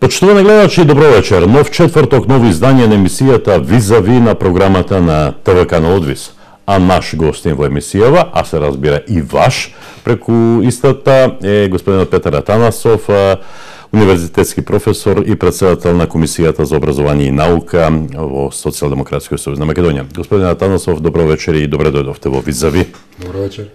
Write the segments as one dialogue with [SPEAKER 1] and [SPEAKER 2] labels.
[SPEAKER 1] Почитувани гледачи, добро вечер. Нов четврток, ново издание на емисијата Визави на програмата на ТВК на Одвис. А наш гостин во емисијава, а се разбира и ваш, преку истата е господинот Петар Атанасов, универзитетски професор и председател на Комисијата за образование и наука во Социјалдемократскиот сојуз на Македонија. Господин Атанасов, добро вечер и добре дојдовте во Визави.
[SPEAKER 2] Добро вечер.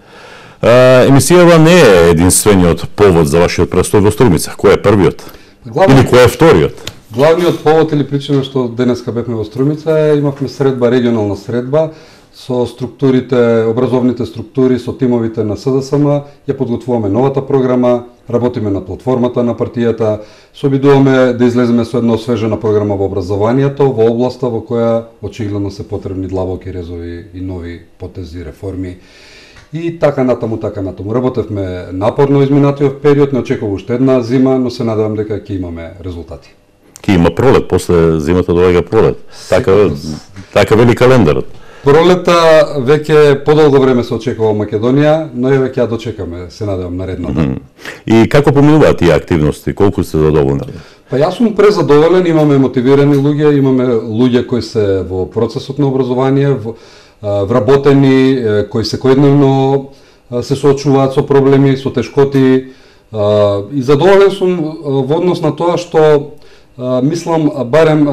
[SPEAKER 1] Емисијава не е единствениот повод за вашиот престој во Струмица. Кој е првиот? Или кој е вториот?
[SPEAKER 2] Главниот повод или причина што денеска бевме во Струмица е имавме средба, регионална средба со структурите, образовните структури, со тимовите на СДСМ, ја подготвуваме новата програма, работиме на платформата на партијата, се обидуваме да излеземе со една освежена програма во образованието, во областа во која очигледно се потребни длабоки резови и нови потези, реформи. И така натаму. Работевме напорно изминатиот период, не очекува уште една зима, но се надевам дека ќе имаме резултати.
[SPEAKER 1] Ќе има пролет, после зимата доаѓа пролет. Така вели календарот.
[SPEAKER 2] Пролета веќе подолго време се очекува Македонија, но и веќе ја дочекаме, се надевам наредната.
[SPEAKER 1] И како поминуваат тие активности? Колку сте задоволни?
[SPEAKER 2] Па јас сум презадоволен, имаме мотивирани луѓе, имаме луѓе кои се во процесот на образование, вработени, кои секојдневно се соочуваат со проблеми, со тешкоти. И задоволен сум во однос на тоа што мислам барем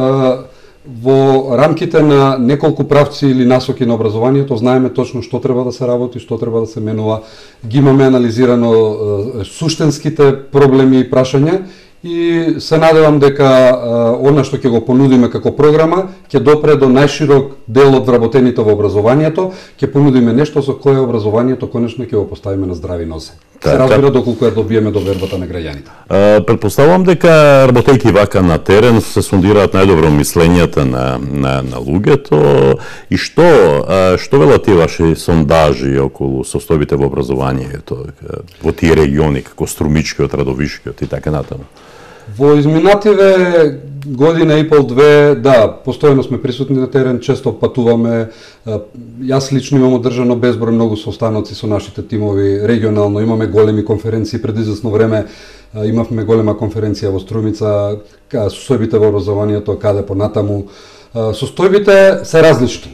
[SPEAKER 2] во рамките на неколку правци или насоки на образованието знаеме точно што треба да се работи, што треба да се менува. Ги имаме анализирано суштинските проблеми и прашања и се надевам дека она што ќе го понудиме како програма ќе допре до најширок дел од вработените во образованието, ќе понудиме нешто со кое образованието конечно ќе го поставиме на здрави нозе. Се разбира доколку ја добиеме довербата на граѓаните.
[SPEAKER 1] Претпоставувам дека работејќи вака на терен се сондираат најдобро мислењата на луѓето и што велат тие ваши сондажи околу состојбите во образованието во тие региони како Струмичкиот, Радовишкиот и така натаму?
[SPEAKER 2] Во изминативе година и пол-две, да, постојано сме присутни на терен, често патуваме. Јас лично имам одржано безброј многу состаноци со нашите тимови регионално, имаме големи конференции, пред известно време имавме голема конференција во Струмица, состојбите во образованието, каде понатаму. Состојбите се различни.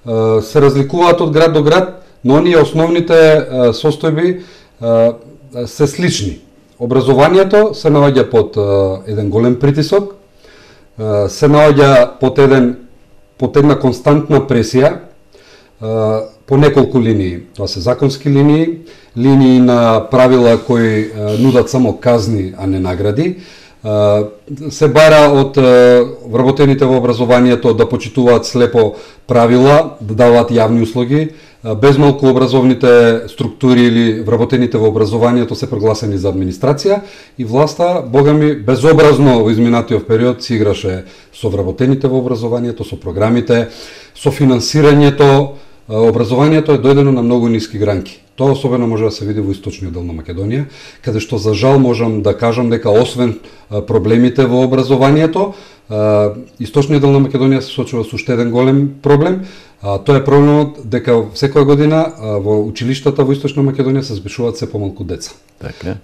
[SPEAKER 2] Се разликуваат од град до град, но оние основните состојби се слични. Образованието се наоѓа под еден голем притисок, се наоѓа под една константна пресија по неколку линии. Тоа се законски линии на правила кои нудат само казни, а не награди. Се бара од вработените во образованието да почитуваат слепо правила, да даваат јавни услуги. Безмалку образовните структури или вработените во образованието се прогласени за администрација и власта, богами, безобразно во изминатиот период си играше со вработените во образованието, со програмите, со финансирањето. Образованието е дојдено на многу ниски гранки. Тоа особено може да се види во источниот дел на Македонија, каде што за жал можам да кажам дека освен проблемите во образованието, источниот дел на Македонија се соочува со уште еден голем проблем. Тоа е проблемот дека секоја година во училиштата во Источна Македонија се запишуваат се помалку деца.
[SPEAKER 1] Така.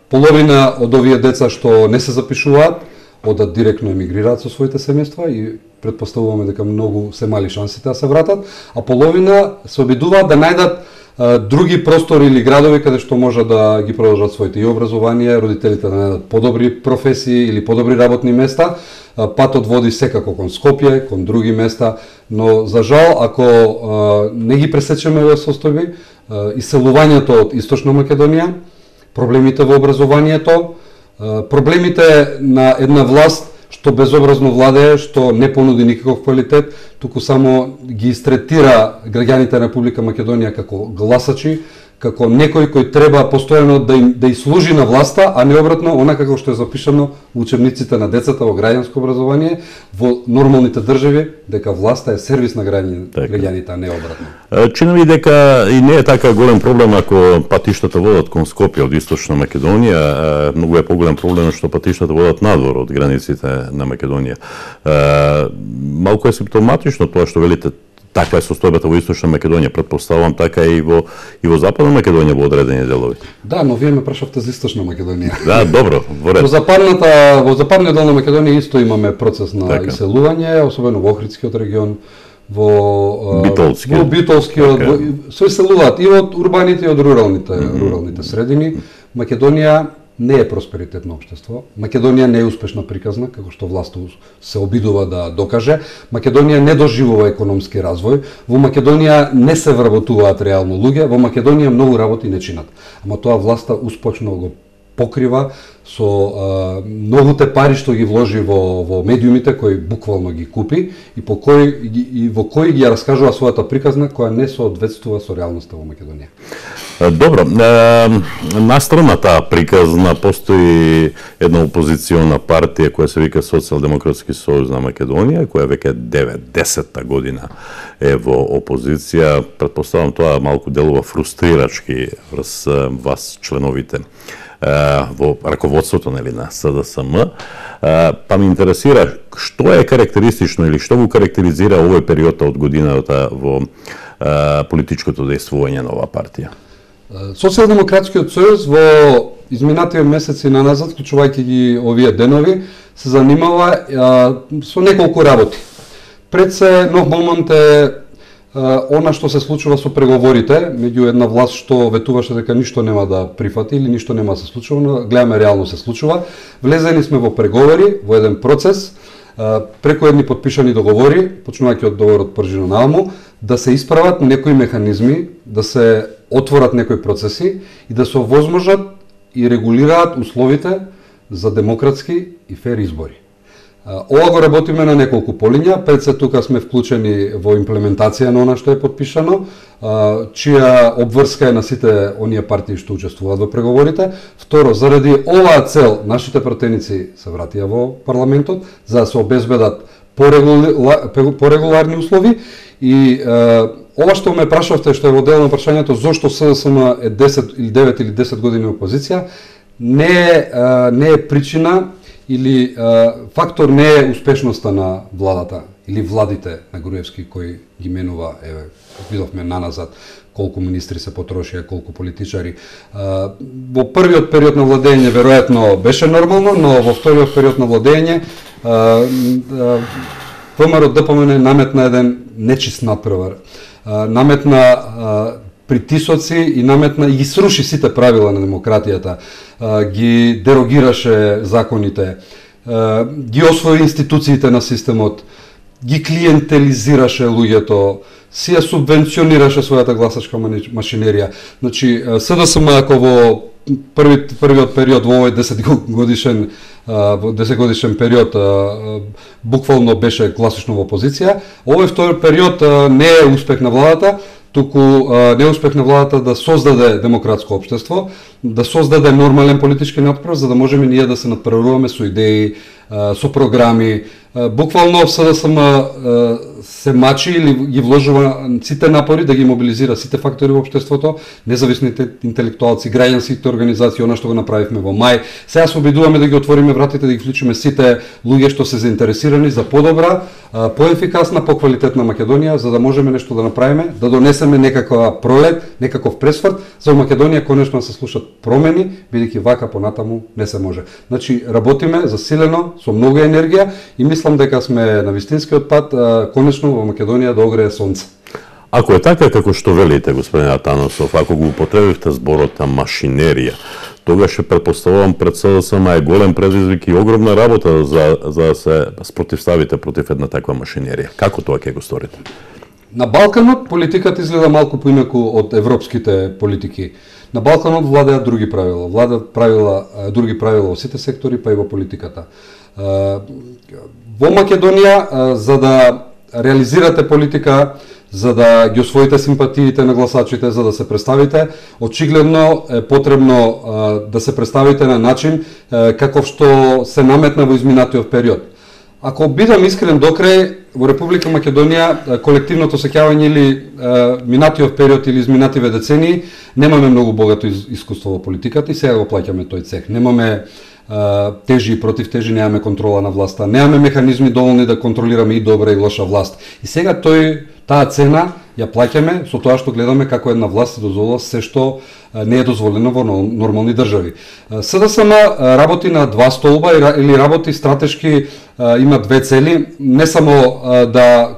[SPEAKER 2] Половина од овие деца што не се запишуваат, одат директно емигрираат со своите семејства и претпоставуваме дека многу се мали шансите да се вратат, а половина се обидуваат да најдат други простори или градови каде што може да ги продолжат своите и образование, родителите да најдат подобри професии или подобри работни места. Патот води секако кон Скопје, кон други места, но за жал ако не ги пресечеме овие состојби, иселувањето од Источна Македонија, проблемите во образованието, проблемите на една власт што безобразно владее, што не понуди никаков квалитет, туку само ги истретира граѓаните на Република Македонија како гласачи, како некој кој треба постојано да служи на власта, а не обратно, онака како што е запишано во учебниците на децата во граѓанско образование, во нормалните држави, дека власта е сервис на граѓаните, а не обратно.
[SPEAKER 1] Чини ми дека и не е така голем проблем ако патиштата водат кон Скопје од Источна Македонија, многу е поголем проблем што патиштата водат надвор од границите на Македонија. Малку е симптоматично тоа што велите таква е состојбата во Источна Македонија, претпоставувам така и во Западна Македонија во одредени делови.
[SPEAKER 2] Да, но вие ме прашавте за Источна Македонија.
[SPEAKER 1] Да, добро, во ред.
[SPEAKER 2] Во западниот дел на Македонија исто имаме процес на иселување, особено во Охридскиот регион, во Битолскиот, се иселуваат и од урбаните и од руралните средини. Македонија не е просперитетно општество. Македонија не е успешна приказна, како што власта се обидува да докаже. Македонија не доживува економски развој. Во Македонија не се вработуваат реално луѓе. Во Македонија многу работи не чинат. Ама тоа власта успешно го покрива со многуте пари што ги вложи во медиумите, кои буквално ги купи и во кои ги раскажува својата приказна која не соодветствува со реалноста во Македонија.
[SPEAKER 1] Добро, настрана таа приказна постои една опозициона партија која се вика Социјалдемократски сојуз на Македонија, која веќе 9-10 година е во опозиција. Претпоставам тоа малку делува фрустрирачки врз вас членовите во раководството на СДСМ, па ме интересира што е карактеристично или што го карактеризира овој период од годината во политичкото дејствување на оваа партија?
[SPEAKER 2] Социјалдемократскиот сојуз во изминативе месеци наназад, вклучувајќи ги овие денови, се занимава со неколку работи. Пред се нов момент е она што се случува со преговорите меѓу една власт што ветуваше дека ништо нема да прифати или ништо нема да се случува, но гледаме реално се случува. Влезени сме во преговори, во еден процес, преку едни подпишани договори, почнувајќи од договорот Пржина нааму, да се исправат некои механизми, да се отворат некои процеси и да се овозможат и регулираат условите за демократски и фер избори. Ова го работиме на неколку полиња. Пред се тука сме вклучени во имплементација на она што е подпишано, чија обврска е на сите оние партии што учествуваат во преговорите. Второ, заради оваа цел нашите пратеници се вратија во парламентот за да се обезбедат порегуларни услови и ова што ме прашавте, што е во дел на прашањето зошто СДСМ е 10 или 9 или 10 години опозиција, не е причина или фактор не е успешноста на владата или владите на Груевски кој ги менува, видовме наназад колку министри се потрошија, колку политичари. Во првиот период на владење веројатно беше нормално, но во вториот период на владење ВМРО ДПМН наметна еден нечист надпревар. Наметна притисоци и наметна и ги сруши сите правила на демократијата, ги дерогираше законите, ги освои институциите на системот, ги клиентелизираше луѓето, си ја субвенционираше својата гласачка машинерија. Значи, СДСМ ако во првиот период во овој 10 годишен период буквално беше класично во опозиција, овој втори период не е успех на владата, туку не е успех на владата да создаде демократско општество, да создаде нормален политички надпрев, за да можеме ние да се надпреваруваме со идеи, со програми. Буквално СДСМ се мачи или ги вложува сите напори да ги мобилизира сите фактори во општеството, независните интелектуалци, граѓанските организации, она што го направивме во мај. Сега се обидуваме да ги отвориме вратите, да ги вклучиме сите луѓе што се заинтересирани за подобра, поефикасна, поквалитетна Македонија, за да можеме нешто да направиме, да донесеме некаква пролет, некаков пресврт, за Македонија конечно да се слушат промени, бидејќи вака понатаму не се може. Значи, работиме засилено, со многу енергија и мислам дека сме на вистинскиот пат, конечно во Македонија да огрее сонце.
[SPEAKER 1] Ако е така како што велите, господин Атанасов, ако го употребивте зборот на машинерија, тогаш претпоставувам пред СДСМ е голем предизвик и огромна работа за да се спротивставите против една таква машинерија. Како тоа ќе го сторите?
[SPEAKER 2] На Балканот политиката изгледа малку поинаку од европските политики. На Балканот владеат други правила. Владеат други правила во сите сектори, па и во политиката. Во Македонија, за да реализирате политика, за да ги освоите симпатиите на гласачите, за да се представите, очигледно е потребно да се представите на начин каков што се наметна во изминатиот период. Ако бидам искрен до крај, во Република Македонија колективното сеќавање или минатиот период или изминативе децении немаме многу богато искуство во политиката и сега го плаќаме тој цех. Немаме тежи и против тежи, немаме контрола на власта, немаме механизми доволни да контролираме и добра и лоша власт. И сега таа цена ја плаќаме со тоа што гледаме како една власт дозволува се што не е дозволено во нормални држави. СДСМ работи на два столба или работи стратешки, има две цели, не само да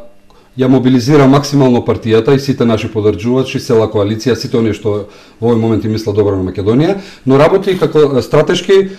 [SPEAKER 2] ја мобилизира максимално партијата и сите наши подржувачи, цела коалиција, сите оние што во овој момент им мислат добро на Македонија, но работи како стратешки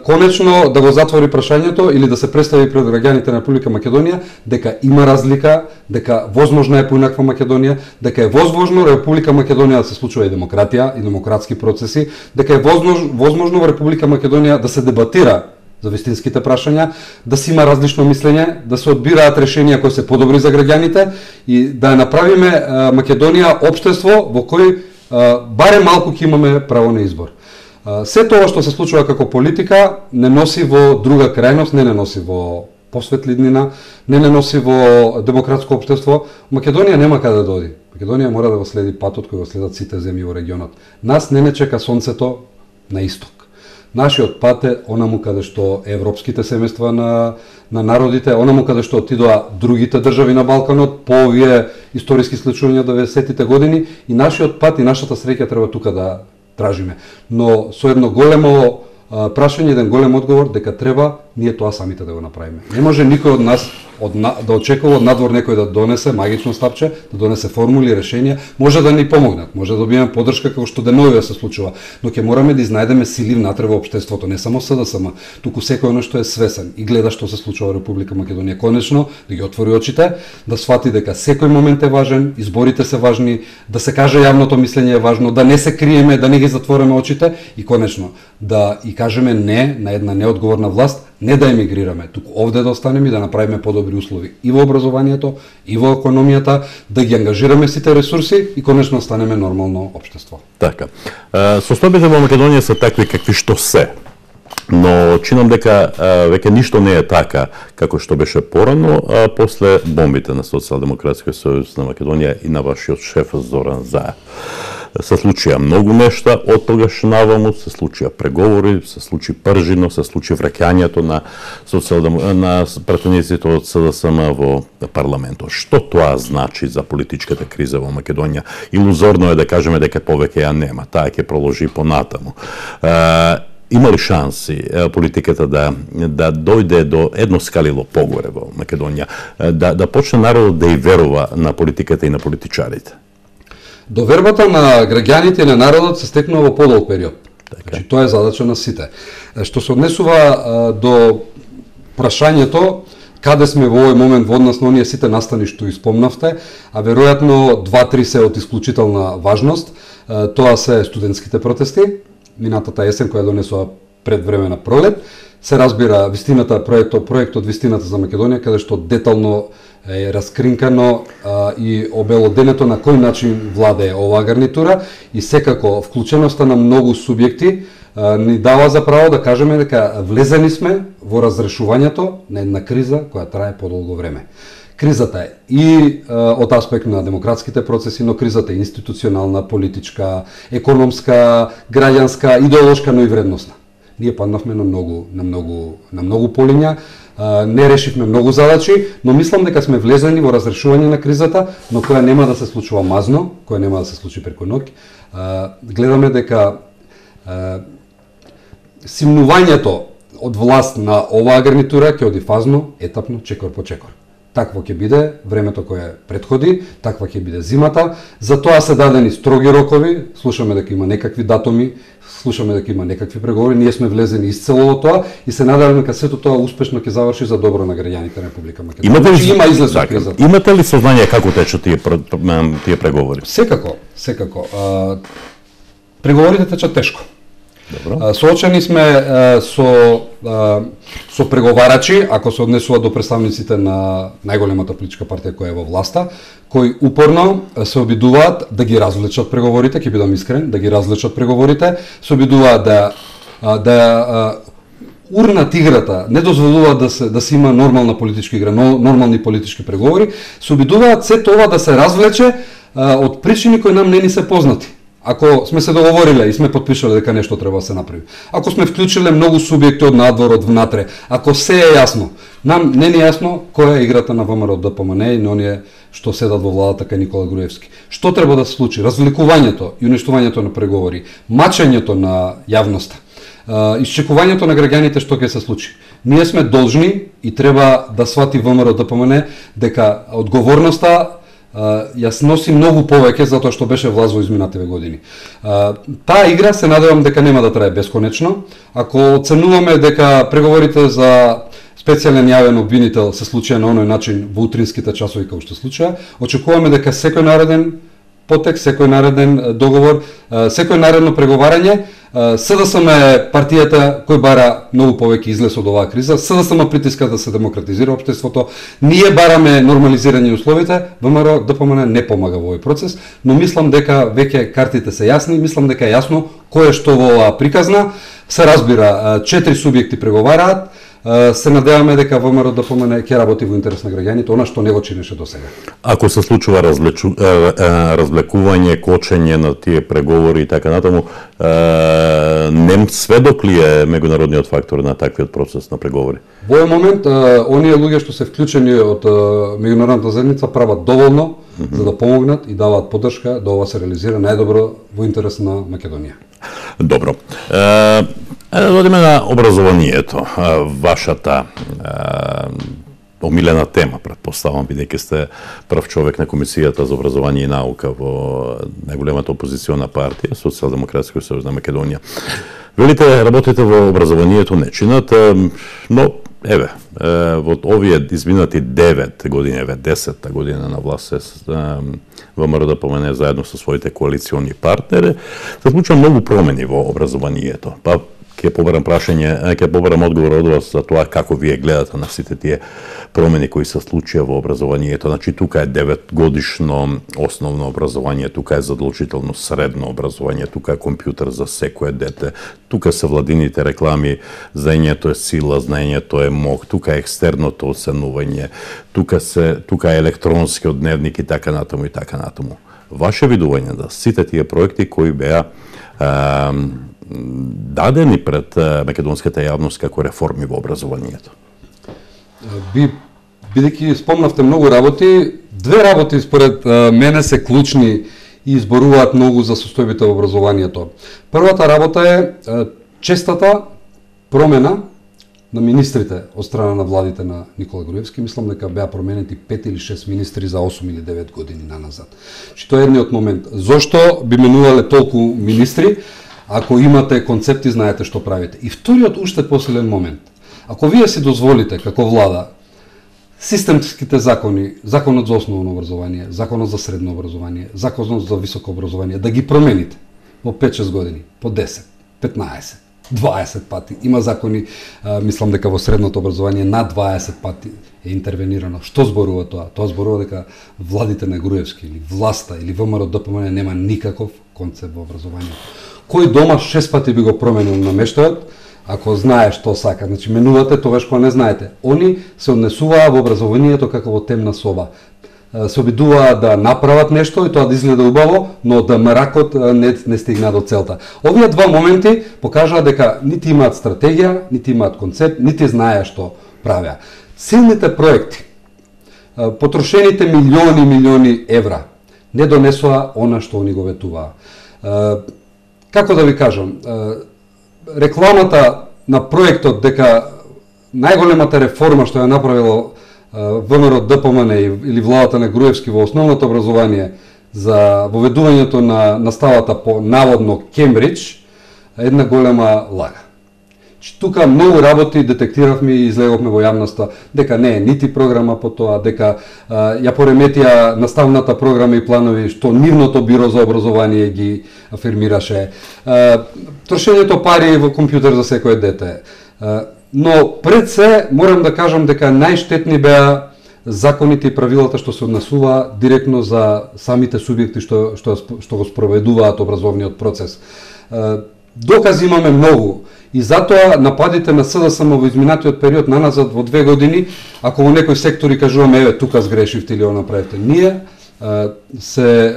[SPEAKER 2] конечно да го затвори прашањето или да се представи пред граѓаните на Република Македонија дека има разлика, дека возможна е поинаква Македонија, дека е возможно Република Македонија да се случува и демократија и демократски процеси, дека е возможно во Република Македонија да се дебатира за вистинските прашања, да се има различно мислење, да се одбираат решенија кои се подобри за граѓаните и да ја направиме Македонија општество во кој барем малку ќе имаме право на избор. Се тоа што се случува како политика не носи во друга крајност, не носи во посветлиднина, не носи во демократско општество. Македонија нема каде да оди. Македонија мора да го следи патот кој го следат сите земји во регионот. Нас не чека сонцето на исток. Нашиот пат е онаму каде што европските семејства на народите, онаму каде што отидоа другите држави на Балканот по овие историски случувања 90-тите години и нашиот пат и нашата среќа треба тука да тражиме. Но со едно големо прашање, еден голем одговор дека треба ние тоа самите да го направиме. Не може никој од нас да очекува од надвор некој да донесе магично стапче, да донесе формули, решенија, може да ни помогнат, може да добиеме поддршка како што деновиве се случува, но ќе мораме да изнајдеме сили внатре во општеството, не само СДСМ, туку секој оно што е свесен и гледа што се случува во Република Македонија, конечно да ги отвори очите, да свати дека секој момент е важен, изборите се важни, да се каже јавното мислење е важно, да не се криеме, да не ги затвореме очите и конечно да и кажеме не на една неодговорна власт, не да емигрираме, туку овде да останеме и да направиме подобри услови и во образованието, и во економијата, да ги ангажираме сите ресурси и конечно останеме нормално општество.
[SPEAKER 1] Така. Состојбите во Македонија се такви какви што се. Но чинам дека веќе ништо не е така како што беше порано после бомбите на Социјалдемократскиот сојуз на Македонија и на вашиот шеф Зоран Заев. Се случија многу нешта, од тогаш наваму се случија преговори, се случи пржино, се случи враќањето на пратениците од СДСМ во парламентот. Што тоа значи за политичката криза во Македонија? Илузорно е да кажеме дека повеќе ја нема, таа ќе продолжи понатаму. Има ли шанси политиката да дојде до едно скалило погоре во Македонија, да почне народот да и верува на политиката и на политичарите?
[SPEAKER 2] Довербата на граѓаните и на народот се стекнува во подолг период. Значи, тоа е задача на сите. Што се однесува до прашањето каде сме во овој момент во однос на оние сите настани што испомнавте, а веројатно 2-3 се од исклучителна важност. Тоа се студентските протести, минатата есен која донесува предвремена пролет. Се разбира вистината, проектот Вистината за Македонија, каде што детално е раскринкано и обелоденето на кој начин владее оваа гарнитура и секако вклученоста на многу субјекти ни дава за право да кажеме дека влезени сме во разрешувањето на една криза која трае подолго време. Кризата е и од аспект на демократските процеси, но кризата е институционална, политичка, економска, граѓанска, идеолошка, но и вредносна. Ние паднавме на многу полиња, не решивме многу задачи, но мислам дека сме влезени во разрешување на кризата, но која нема да се случува мазно, која нема да се случи преку ноќ. Гледаме дека симнувањето од власт на оваа гарнитура ќе оди фазно, етапно, чекор по чекор. Такво ќе биде времето кое предходи, таква ќе биде зимата. За тоа се дадени строги рокови, слушаме дека има некакви датуми, слушаме дека има некакви преговори, ние сме влезени изцело во тоа и се надеваме дека сето тоа успешно ќе заврши за добро на граѓаните на Република Македонија. Има излез од кризата.
[SPEAKER 1] Имате ли сознание како течат тие преговори?
[SPEAKER 2] Секако. Преговорите течат тешко.
[SPEAKER 1] Добро.
[SPEAKER 2] Соочени сме со преговарачи, ако се однесува до представниците на најголемата политичка партија која е во власта, кои упорно се обидуваат да ги развлечат преговорите, ќе бидам искрен, да ги развлечат преговорите, се обидуваат да урнат играта, не дозволуваат да се има нормална политичка игра, нормални политички преговори, се обидуваат се тоа да се развлече од причини кои нам не ни се познати. Ако сме се договориле и сме подпишале дека нешто треба да се направи, ако сме вклучиле многу субјекти од надвор, од внатре, ако се е јасно, нам не е јасно која е играта на ВМРО ДПМН и на оние што седат во владата кај Никола Груевски. Што треба да се случи? Развлекувањето и уништувањето на преговори, мачењето на јавноста, исчекувањето на граѓаните што ќе се случи. Ние сме должни и треба да свати ВМРО ДПМН дека одговорноста ја носи многу повеќе затоа што беше власт во изминативе години. Таа игра се надевам дека нема да трае бесконечно. Ако оценуваме дека преговорите за специјален јавен обвинител се случија на оној начин во утринските часови како што случаа, очекуваме дека секој нареден потек, секој нареден договор, секој наредно преговарање, СДСМ е партијата кој бара многу повеќе излез од оваа криза, СДСМ притиска да се демократизира општеството, ние бараме нормализирање условите, ВМРО ДПМН не помага во овој процес, но мислам дека веќе картите се јасни, мислам дека е јасно кој е што во оваа приказна, се разбира, 4 субјекти преговараат, се надеваме дека ВМРО ДПМН ќе работи во интерес на граѓаните, она што не го чинеше до сега.
[SPEAKER 1] Ако се случува развлекување, кочење на тие преговори и така натаму, не сведок ли е меѓународниот фактор на таквиот процес на преговори?
[SPEAKER 2] Во овој момент, оние луѓе што се вклучени од меѓународната заедница прават доволно за да помогнат и даваат поддршка да ова се реализира најдобро во интерес на Македонија.
[SPEAKER 1] Добро. Да одиме на образованието. Вашата омилена тема, претпоставам, бидејќи сте прв човек на Комисијата за образование и наука во најголемата опозициона партија, Социјалдемократска сојуз на Македонија. Велите, работите во образованието не чинат, но еве, во овие изминати 9 години, 10-та година на власт ВМРО ДПМН заедно со своите коалициони партнери, се случува многу промени во образованието. Па ќе побарам прашање, ќе побарам одговор од вас за тоа како вие гледате на сите тие промени кои се случија во образованието. Значи тука е 9-годишно основно образование, тука е задолжително средно образование, тука е компјутер за секое дете, тука се владините реклами, знаењето е сила, знаењето е мок, тука е екстерното оценување, тука е електронскиот дневник и така натаму и така натаму. Ваше видување да сите тие проекти кои беа дадени пред македонската јавност како реформи во образованието?
[SPEAKER 2] Бидејќи спомнавте многу работи, две работи според мене се клучни и изборуваат многу за состојбите во образованието. Првата работа е честата промена на министрите од страна на владите на Никола Груевски. Мислам дека беа променети 5 или 6 министри за 8 или 9 години наназад. Тоа е едниот момент. Зошто би менувале толку министри? Ако имате концепти, знаете што правите. И вториот уште посилен момент. Ако вие си дозволите како влада системските закони, законот за основно образование, законот за средно образование, законот за високо образование, да ги промените во 5-6 години, по 10, 15, 20 пати. Има закони, мислам дека во средното образование над 20 пати е интервенирано. Што зборува тоа? Тоа зборува дека владите на Груевски или власта или ВМРО ДПМН нема никаков концепт во образованието. Кој дома 6 пати би го променил намештајот, ако знае што сака. Значи, менувате тогаш кога не знаете. Они се однесуваа во образованието како во темна соба. Се обидуваа да направат нешто и тоа да изгледа убаво, но да мракот не стигна до целта. Овие два моменти покажаа дека нити имаат стратегија, нити имаат концепт, нити знаеа што правеа. Силните проекти, потрошените милиони евра, не донесоа она што они го ветуваа. Како да ви кажам, рекламата на проектот дека најголемата реформа што ја направила ВМРО ДПМН или владата на Груевски во основното образование за воведувањето на наставата по наводно Кембридж е една голема лага. Тука многу работи детектиравме и излеговме во јавноста дека не е нити програма по тоа, дека ја пореметија наставната програма и планови што нивното биро за образование ги афирмираше. Трошењето пари во компјутер за секое дете. Но пред се морам да кажам дека најштетни беа законите и правилата што се однесува директно за самите субјекти што го спроведуваат образовниот процес. Докази имаме многу. И затоа нападите на СДСМ во изминатиот период наназад во 2 години, ако во некои сектори кажуваме еве тука сгрешивте или она направите, ние се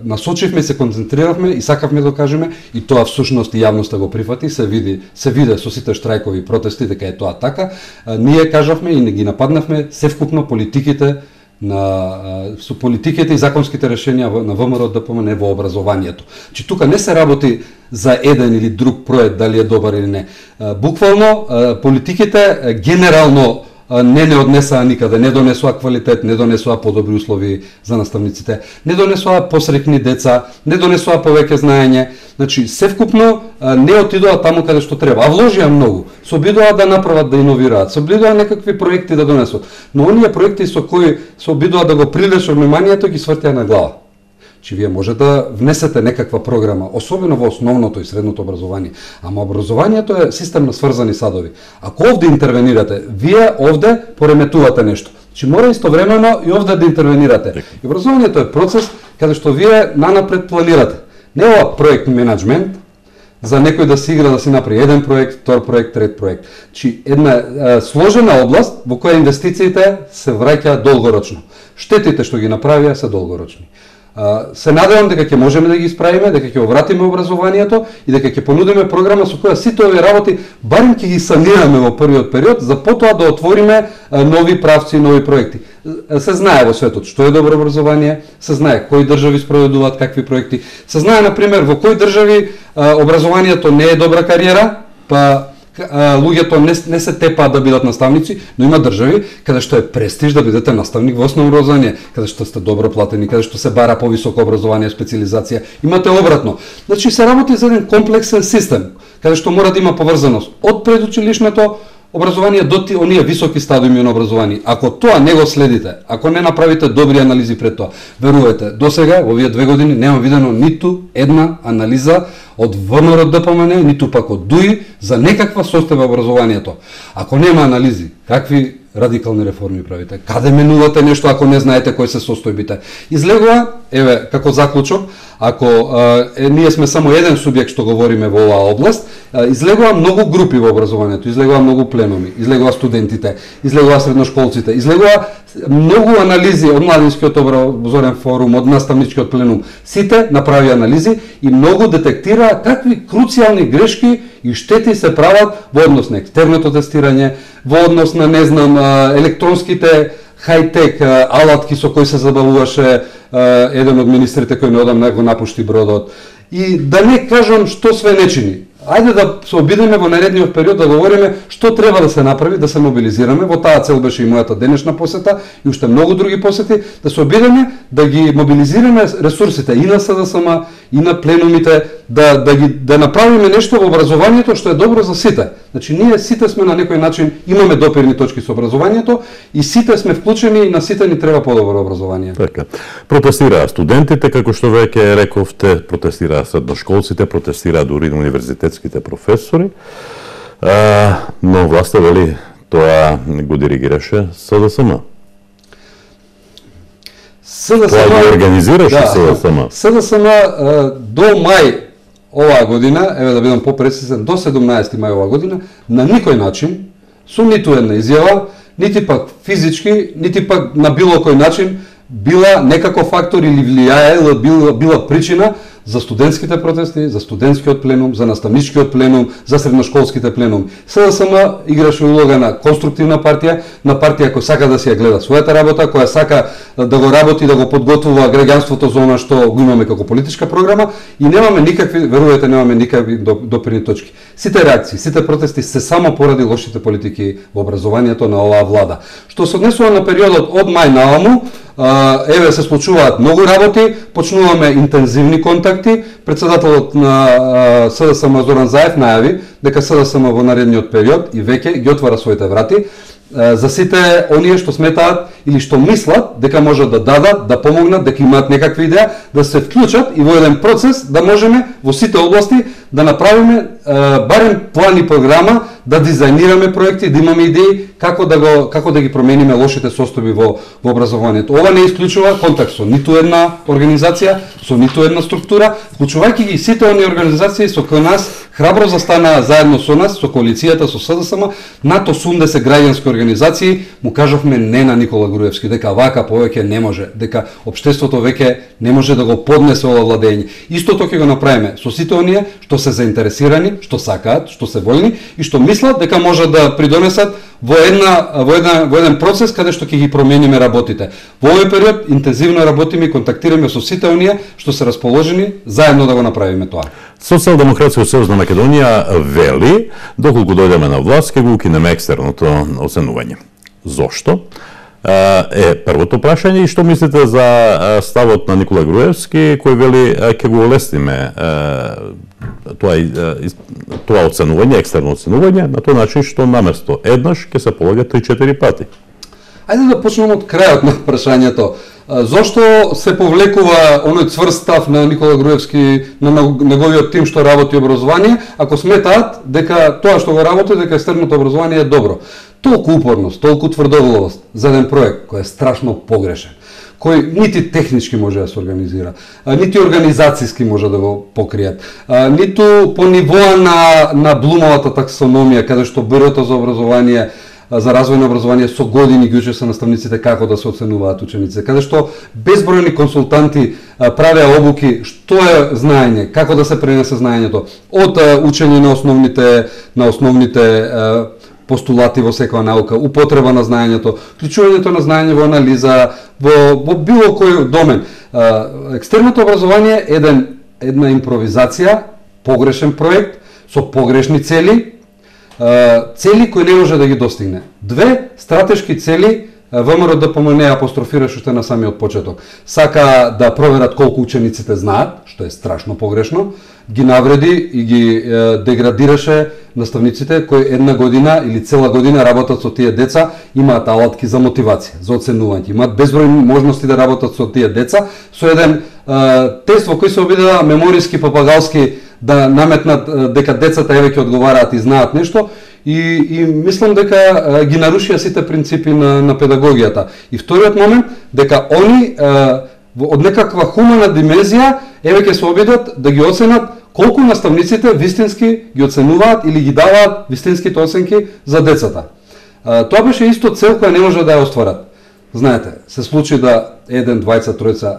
[SPEAKER 2] насочивме, се концентриравме и сакавме да кажеме, и тоа всушност и јавноста го прифати, се виде со сите штрајкови и протести дека е тоа така. Ние кажавме и не ги нападнавме севкупно политиките со политиките и законските решенија на ВМРО ДПМН во образованието. Че тука не се работи за еден или друг проект дали е добар или не. Буквално политиките генерално не однесаа никаде, не донесоа квалитет, не донесоа подобри услови за наставниците, не донесоа посрекни деца, не донесоа повеќе знаење. Значи, севкупно не отидоа таму каде што треба, а вложија многу. Се обидоа да направат, да иновираат, се обидоа некакви проекти да донесат. Но оние проекти со кои се обидоа да го привлечат вниманието, ги свртеа на глава. Че вие може да внесете некаква програма, особено во основното и средното образование. Ама образованието е систем на сврзани садови. Ако овде интервенирате, вие овде пореметувате нешто. Че мора истовремено и овде да интервенирате. И образованието е процес каде што вие нанапред планирате. Не ова проект менеджмент, за некој да си игра да си направи еден проект, втор проект, трет проект. Чи една сложена област во која инвестициите се враќаат долгорочно. Штетите што ги направија се долгорочни. Се надевам дека ќе можеме да ги исправиме, дека ќе вратиме образованието и дека ќе понудиме програма со која сите овие работи барем ќе ги санираме во првиот период, за потоа да отвориме нови правци и нови проекти. Се знае во светот што е добро образование, се знае кои држави спроведуваат какви проекти, се знае на пример во кои држави образованието не е добра кариера, па луѓето не се тепаат да бидат наставници, но има држави каде што е престиж да бидете наставник во основно образование, каде што сте добро платени, каде што се бара повисоко образование, специализација. Имате обратно. Значи се работи за еден комплексен систем, каде што мора да има поврзаност од предучилишното образование до оние високи стадиуми на образование. Ако тоа не го следите, ако не направите добри анализи пред тоа, верувате, досега во овие 2 години нема видено ниту една анализа од ВМРО ДПМН, ниту пак од ДУИ за некаква состојба образованието. Ако нема анализи, какви радикални реформи правите? Каде менувате нешто ако не знаете кои се состојбите? Излегува, еве, како заклучок, ако ние сме само еден субјект што говориме во оваа област, излегува многу групи во образованието, излегува многу пленуми, излегува студентите, излегува средношколците, излегува многу анализи од Младинскиот образовен форум, од наставничкиот пленум. Сите направи анализи и многу детектира какви круцијални грешки и штети се прават во однос на екстерното тестирање, во однос на, не знам, електронските хајтек алатки со кои се забавуваше еден од министрите кој неодамна го напушти бродот. И да не кажам што све не чини. Ајде да се обидеме во наредниот период да говориме што треба да се направи, да се мобилизираме. Во таа цел беше и мојата денешна посета и уште многу други посети, да се обидеме да ги мобилизираме ресурсите и на СДСМ, и на пленумите, да направиме нешто во образованието што е добро за сите. Значи ние сите сме на некој начин имаме допирни точки со образованието и сите сме вклучени и на сите ни треба подобро образование.
[SPEAKER 1] Така. Протестираа студентите, како што веќе рековте, протестираа средношколците, протестираа дури универзитетските професори. Но власта вели тоа го диригираше СДСМ. Тоа го организираше СДСМ.
[SPEAKER 2] СДСМ до мај оваа година, еве да бидам попрецизен, до 17 мај оваа година, на никој начин, со ниту една изјава, нити пак физички, нити пак на било кој начин, била некако фактор или влијае, или била причина за студентските протести, за студентскиот пленум, за наставничкиот пленум, за средношколските пленум. СДСМ играше улога на конструктивна партија, на партија која сака да си ја гледа својата работа, која сака да го работи, да го подготвува граѓанството за она што го имаме како политичка програма и немаме никакви, верувате, немаме никакви допирни точки. Сите реакции, сите протести се само поради лошите политики во образованието на оваа влада. Што се однесува на периодот од мај нааму, еве се случуваат многу работи, почнуваме интензивни контакти. Председателот на СДСМ Зоран Заев најави дека СДСМ во наредниот период и веќе ги отвара своите врати за сите оние што сметаат или што мислат дека можат да дадат, да помогнат, дека имаат некаква идеја, да се вклучат и во еден процес да можеме во сите области да направиме барем план и програма, да дизајнираме проекти, да имаме идеи како да ги промениме лошите состојби во образованието. Ова не исклучува контакт со ниту една организација, со ниту една структура, вклучувајќи ги сите оние организации со кои нас храбро застанаа заедно со нас, со коалицијата, со СДСМ, над 80 граѓански организации, му кажавме не на Никола Груевски, дека вака повеќе не може, дека општеството веќе не може да го поднесе ова владење. Истото ќе го направиме со сите оние што се заинтересирани, што сакаат, што се војни и што мислат дека може да придонесат во еден процес каде што ќе ги промениме работите. Во овој период интензивно работиме и контактираме со сите оние што се расположени заедно да го направиме тоа.
[SPEAKER 1] Социјалдемократскиот сојуз на Македонија вели доколку дојдеме на власт ќе го укинеме екстерното оценување. Зошто? Е првото прашање и што мислите за ставот на Никола Груевски кој вели ќе го олесниме тоа оценување, екстерно оценување на тој начин што наместо еднаш ќе се полага 3-4 пати.
[SPEAKER 2] Ајде да почнеме од крајот на прашањето. Зошто се повлекува оној цврст став на Никола Груевски, на неговиот тим што работи образование, ако сметаат дека тоа што го работи, дека екстерното образование е добро. Толку упорност, толку тврдоглавост за еден проект кој е страшно погрешен, кој нити технички може да се организира, нити организацијски може да го покријат, ниту по нивоа на Блумовата таксономија, каде што Бюрото за образование, за развој на образование со години ги учи се наставниците како да се оценуваат учениците, каде што безбројни консултанти правеа обуки што е знаење, како да се пренесе знаењето од учење на основните постулати во секоја наука, употреба на знаењето, вклучувањето на знаење во анализа, во било кој домен. Екстерното образование е една импровизација, погрешен проект со погрешни цели, цели кои не може да ги достигне. Две стратешки цели ВМРО ДПМН апострофираш уште на самиот почеток. Сака да проверат колку учениците знаат, што е страшно погрешно, ги навреди и ги деградираше наставниците кои една година или цела година работат со тие деца, имаат алатки за мотивација, за оценување, имаат безбројни можности да работат со тие деца, со еден тест во кој се обидува мемориски, папагалски да наметнат дека децата еве ќе одговараат и знаат нешто и мислам дека ги нарушија сите принципи на педагогијата. И вториот момент дека они од некаква хумана димензија еве ќе се обидат да ги оценат колку наставниците вистински ги оценуваат или ги даваат вистинските оценки за децата. Тоа беше исто цел која не може да ја остварат. Знаете, се случи да еден, двајца, тројца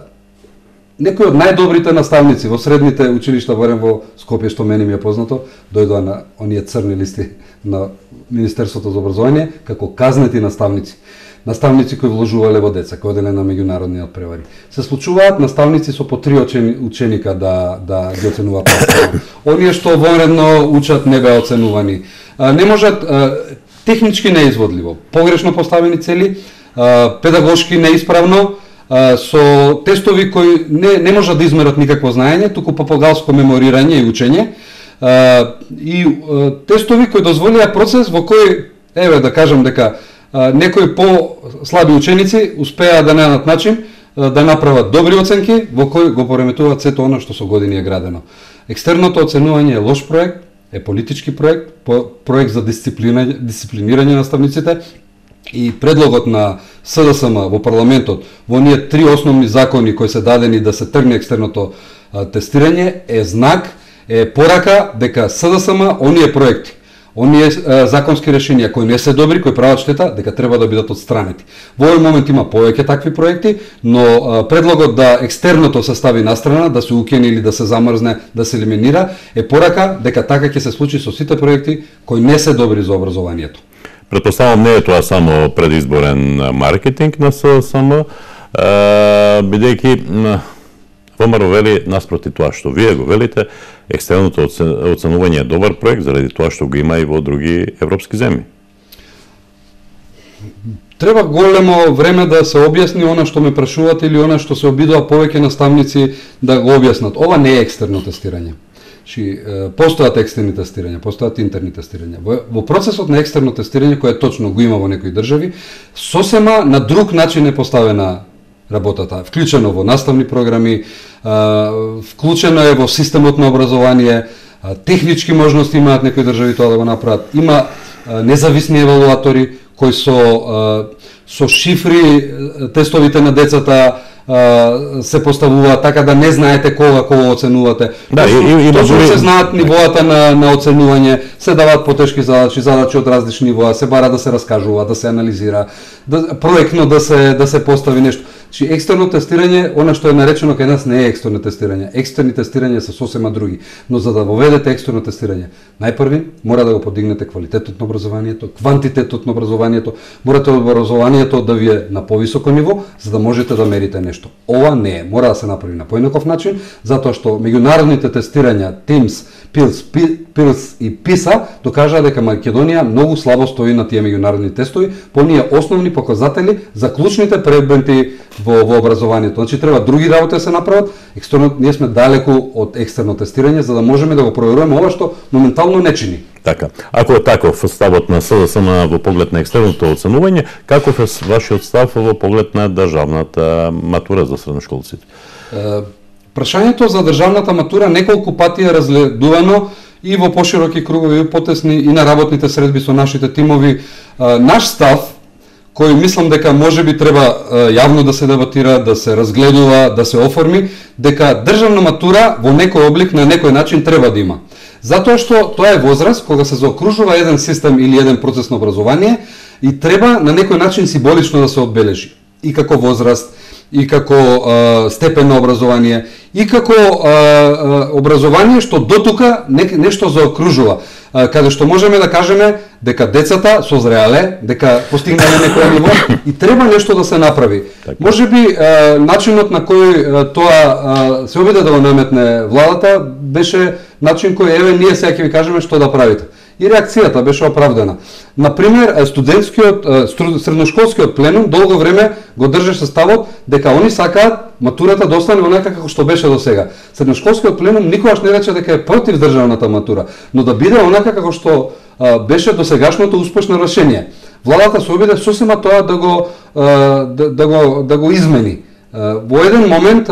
[SPEAKER 2] некои од најдобрите наставници во средните училишта, барем во Скопје, што мене ми е познато, дојдоа на оние црни листи на Министерството за образование како казнети наставници. Наставници кои вложувале во деца, кои оделе на меѓународни надпревари. Се случуваат наставници со по 3 ученика да ги оценуваат. Оние што вонредно учат не беа оценувани. Не можат, технички неизводливо, погрешно поставени цели, педагошки неисправно, со тестови кои не можат да измерат никакво знаење, туку папагалско меморирање и учење, и тестови кои дозволија процес во кој, еве да кажам дека некои по-слаби ученици успеа да најдат начин да направат добри оценки во кој го пореметуваат сето оно што со години е градено. Екстерното оценување е лош проект, е политички проект, проект за дисциплинирање на наставниците. И предлогот на СДСМ во парламентот во оние 3 основни закони кои се дадени да се тргне екстерното тестирање е знак, е порака дека СДСМ оние проекти, оние законски решенија кои не се добри, кои прават штета, дека треба да бидат отстранети. Во овој момент има повеќе такви проекти, но предлогот да екстерното се стави настрана, да се укини или да се замрзне, да се елиминира, е порака дека така ќе се случи со сите проекти кои не се добри за образованието.
[SPEAKER 1] Претпоставам не е тоа само предизборен маркетинг на СДСМ, бидејќи ВМРО вели наспроти тоа што вие го велите, екстерното оценување е добар проект заради тоа што го има и во други европски земји.
[SPEAKER 2] Треба големо време да се објасни она што ме прашувате или она што се обидува повеќе наставници да го објаснат. Ова не е екстерно тестирање. Постојат екстерни тестирања, постојат интерни тестирања. Во процесот на екстерно тестирање, кој точно го има во некои држави, сосема на друг начин е поставена работата. Вклучено во наставни програми, вклучено е во системот на образование, технички можности имаат некои држави тоа да го направат. Има независни евалуатори кои со шифри тестовите на децата се поставуваат така да не знаете кога оценувате.
[SPEAKER 1] Да,
[SPEAKER 2] точно се знаат нивоата на оценување, се даваат потешки задачи од различни нивоа, се бара да се раскажува, да се анализира, проектно да се постави нешто. Значи екстерно тестирање, она што е наречено кај нас не е екстерно тестирање. Екстерни тестирања се сосема други. Но за да воведете екстерно тестирање, најпрви мора да го подигнете квалитетот на образованието, квантитетот на образованието, морате образованието да ви е на повисоко ниво, за да можете да мерите нешто. Ова не е, мора да се направи на поинаков начин, затоа што меѓународните тестирања TIMSS, PILS и PISA докажаа дека Македонија многу слабо стои на тие меѓународни тестови по оние основни показатели за клучните предмети во образованието. Значи треба други работи да се направат. Ние сме далеку од екстерно тестирање за да можеме да го проверуваме ова што моментално не чини.
[SPEAKER 1] Така. Ако е таков ставот на СДСМ во поглед на екстерното оценување, каков е вашиот став во поглед на државната матура за средношколците?
[SPEAKER 2] Прашањето за државната матура неколку пати е разгледувано и во пошироки кругови, и потесни, и на работните средби со нашите тимови. Наш став, кој мислам дека можеби треба јавно да се дебатира, да се разгледува, да се оформи, дека државна матура во некој облик на некој начин треба да има. Затоа што тоа е возраст кога се заокружува еден систем или еден процес на образование и треба на некој начин символично да се одбележи. И како возраст, и како степен на образование, и како образование што дотука нешто заокружува, каде што можеме да кажеме дека децата созреале, дека постигнале некој ниво и треба нешто да се направи. Можеби начинот на кој тоа се обиде да го наметне владата беше начин кој еве ние сега ќе ви кажеме што да правите. И реакцијата беше оправдана. Например, средношколскиот пленум долго време го држеше ставот дека они сакаат матурата да остане онака како што беше до сега. Средношколскиот пленум никогаш не рече дека е против државната матура, но да биде онака како што беше досегашното успешно решение. Владата се обиде сосема тоа да го измени. Во еден момент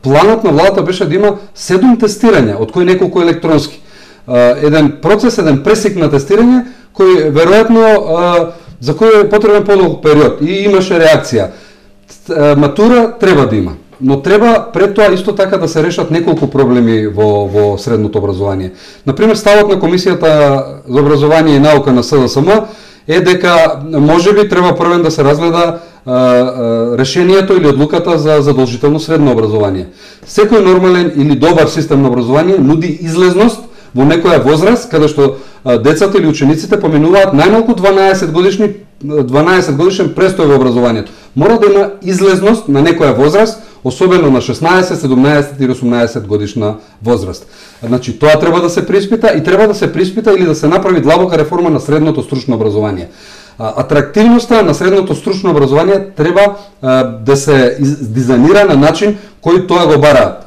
[SPEAKER 2] планот на владата беше да има 7 тестирања, од кои неколку електронски. Еден процес, еден пресек на тестирање, кој веројатно за кој е потребен подолг период и имаше реакција. Матура треба да има, но треба пред тоа исто така да се решат неколку проблеми во средното образование. Например, ставот на Комисијата за образование и наука на СДСМ е дека можеби треба првен да се разгледа решението или одлуката за задолжително средно образование. Секој нормален или добар систем на образование нуди излезност во некоја возраст каде што децата или учениците поминуваат најмалку 12 годишен престој во образованието. Мора да има излезност на некоја возраст, особено на 16, 17 или 18 годишна возраст. Значи тоа треба да се приспита и треба да се приспита или да се направи длабока реформа на средното стручно образование. Атрактивноста на средното стручно образование треба да се дизајнира на начин кој тоа го бараат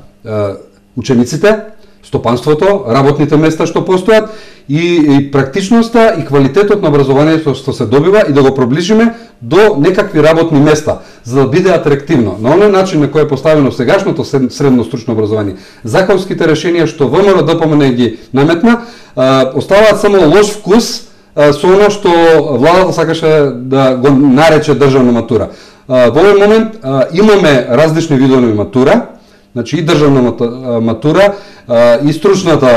[SPEAKER 2] учениците, стопанството, работните места што постојат и практичноста и квалитетот на образованието што се добива и да го приближиме до некакви работни места, за да биде атрактивно. На оној начин на кој е поставено сегашното средно стручно образование, законските решенија што ВМРО ДПМН ги наметна, оставаат само лош вкус со оно што владата сакаше да го нарече државна матура. Во овој момент имаме различни видови матура, значи и државна матура и стручната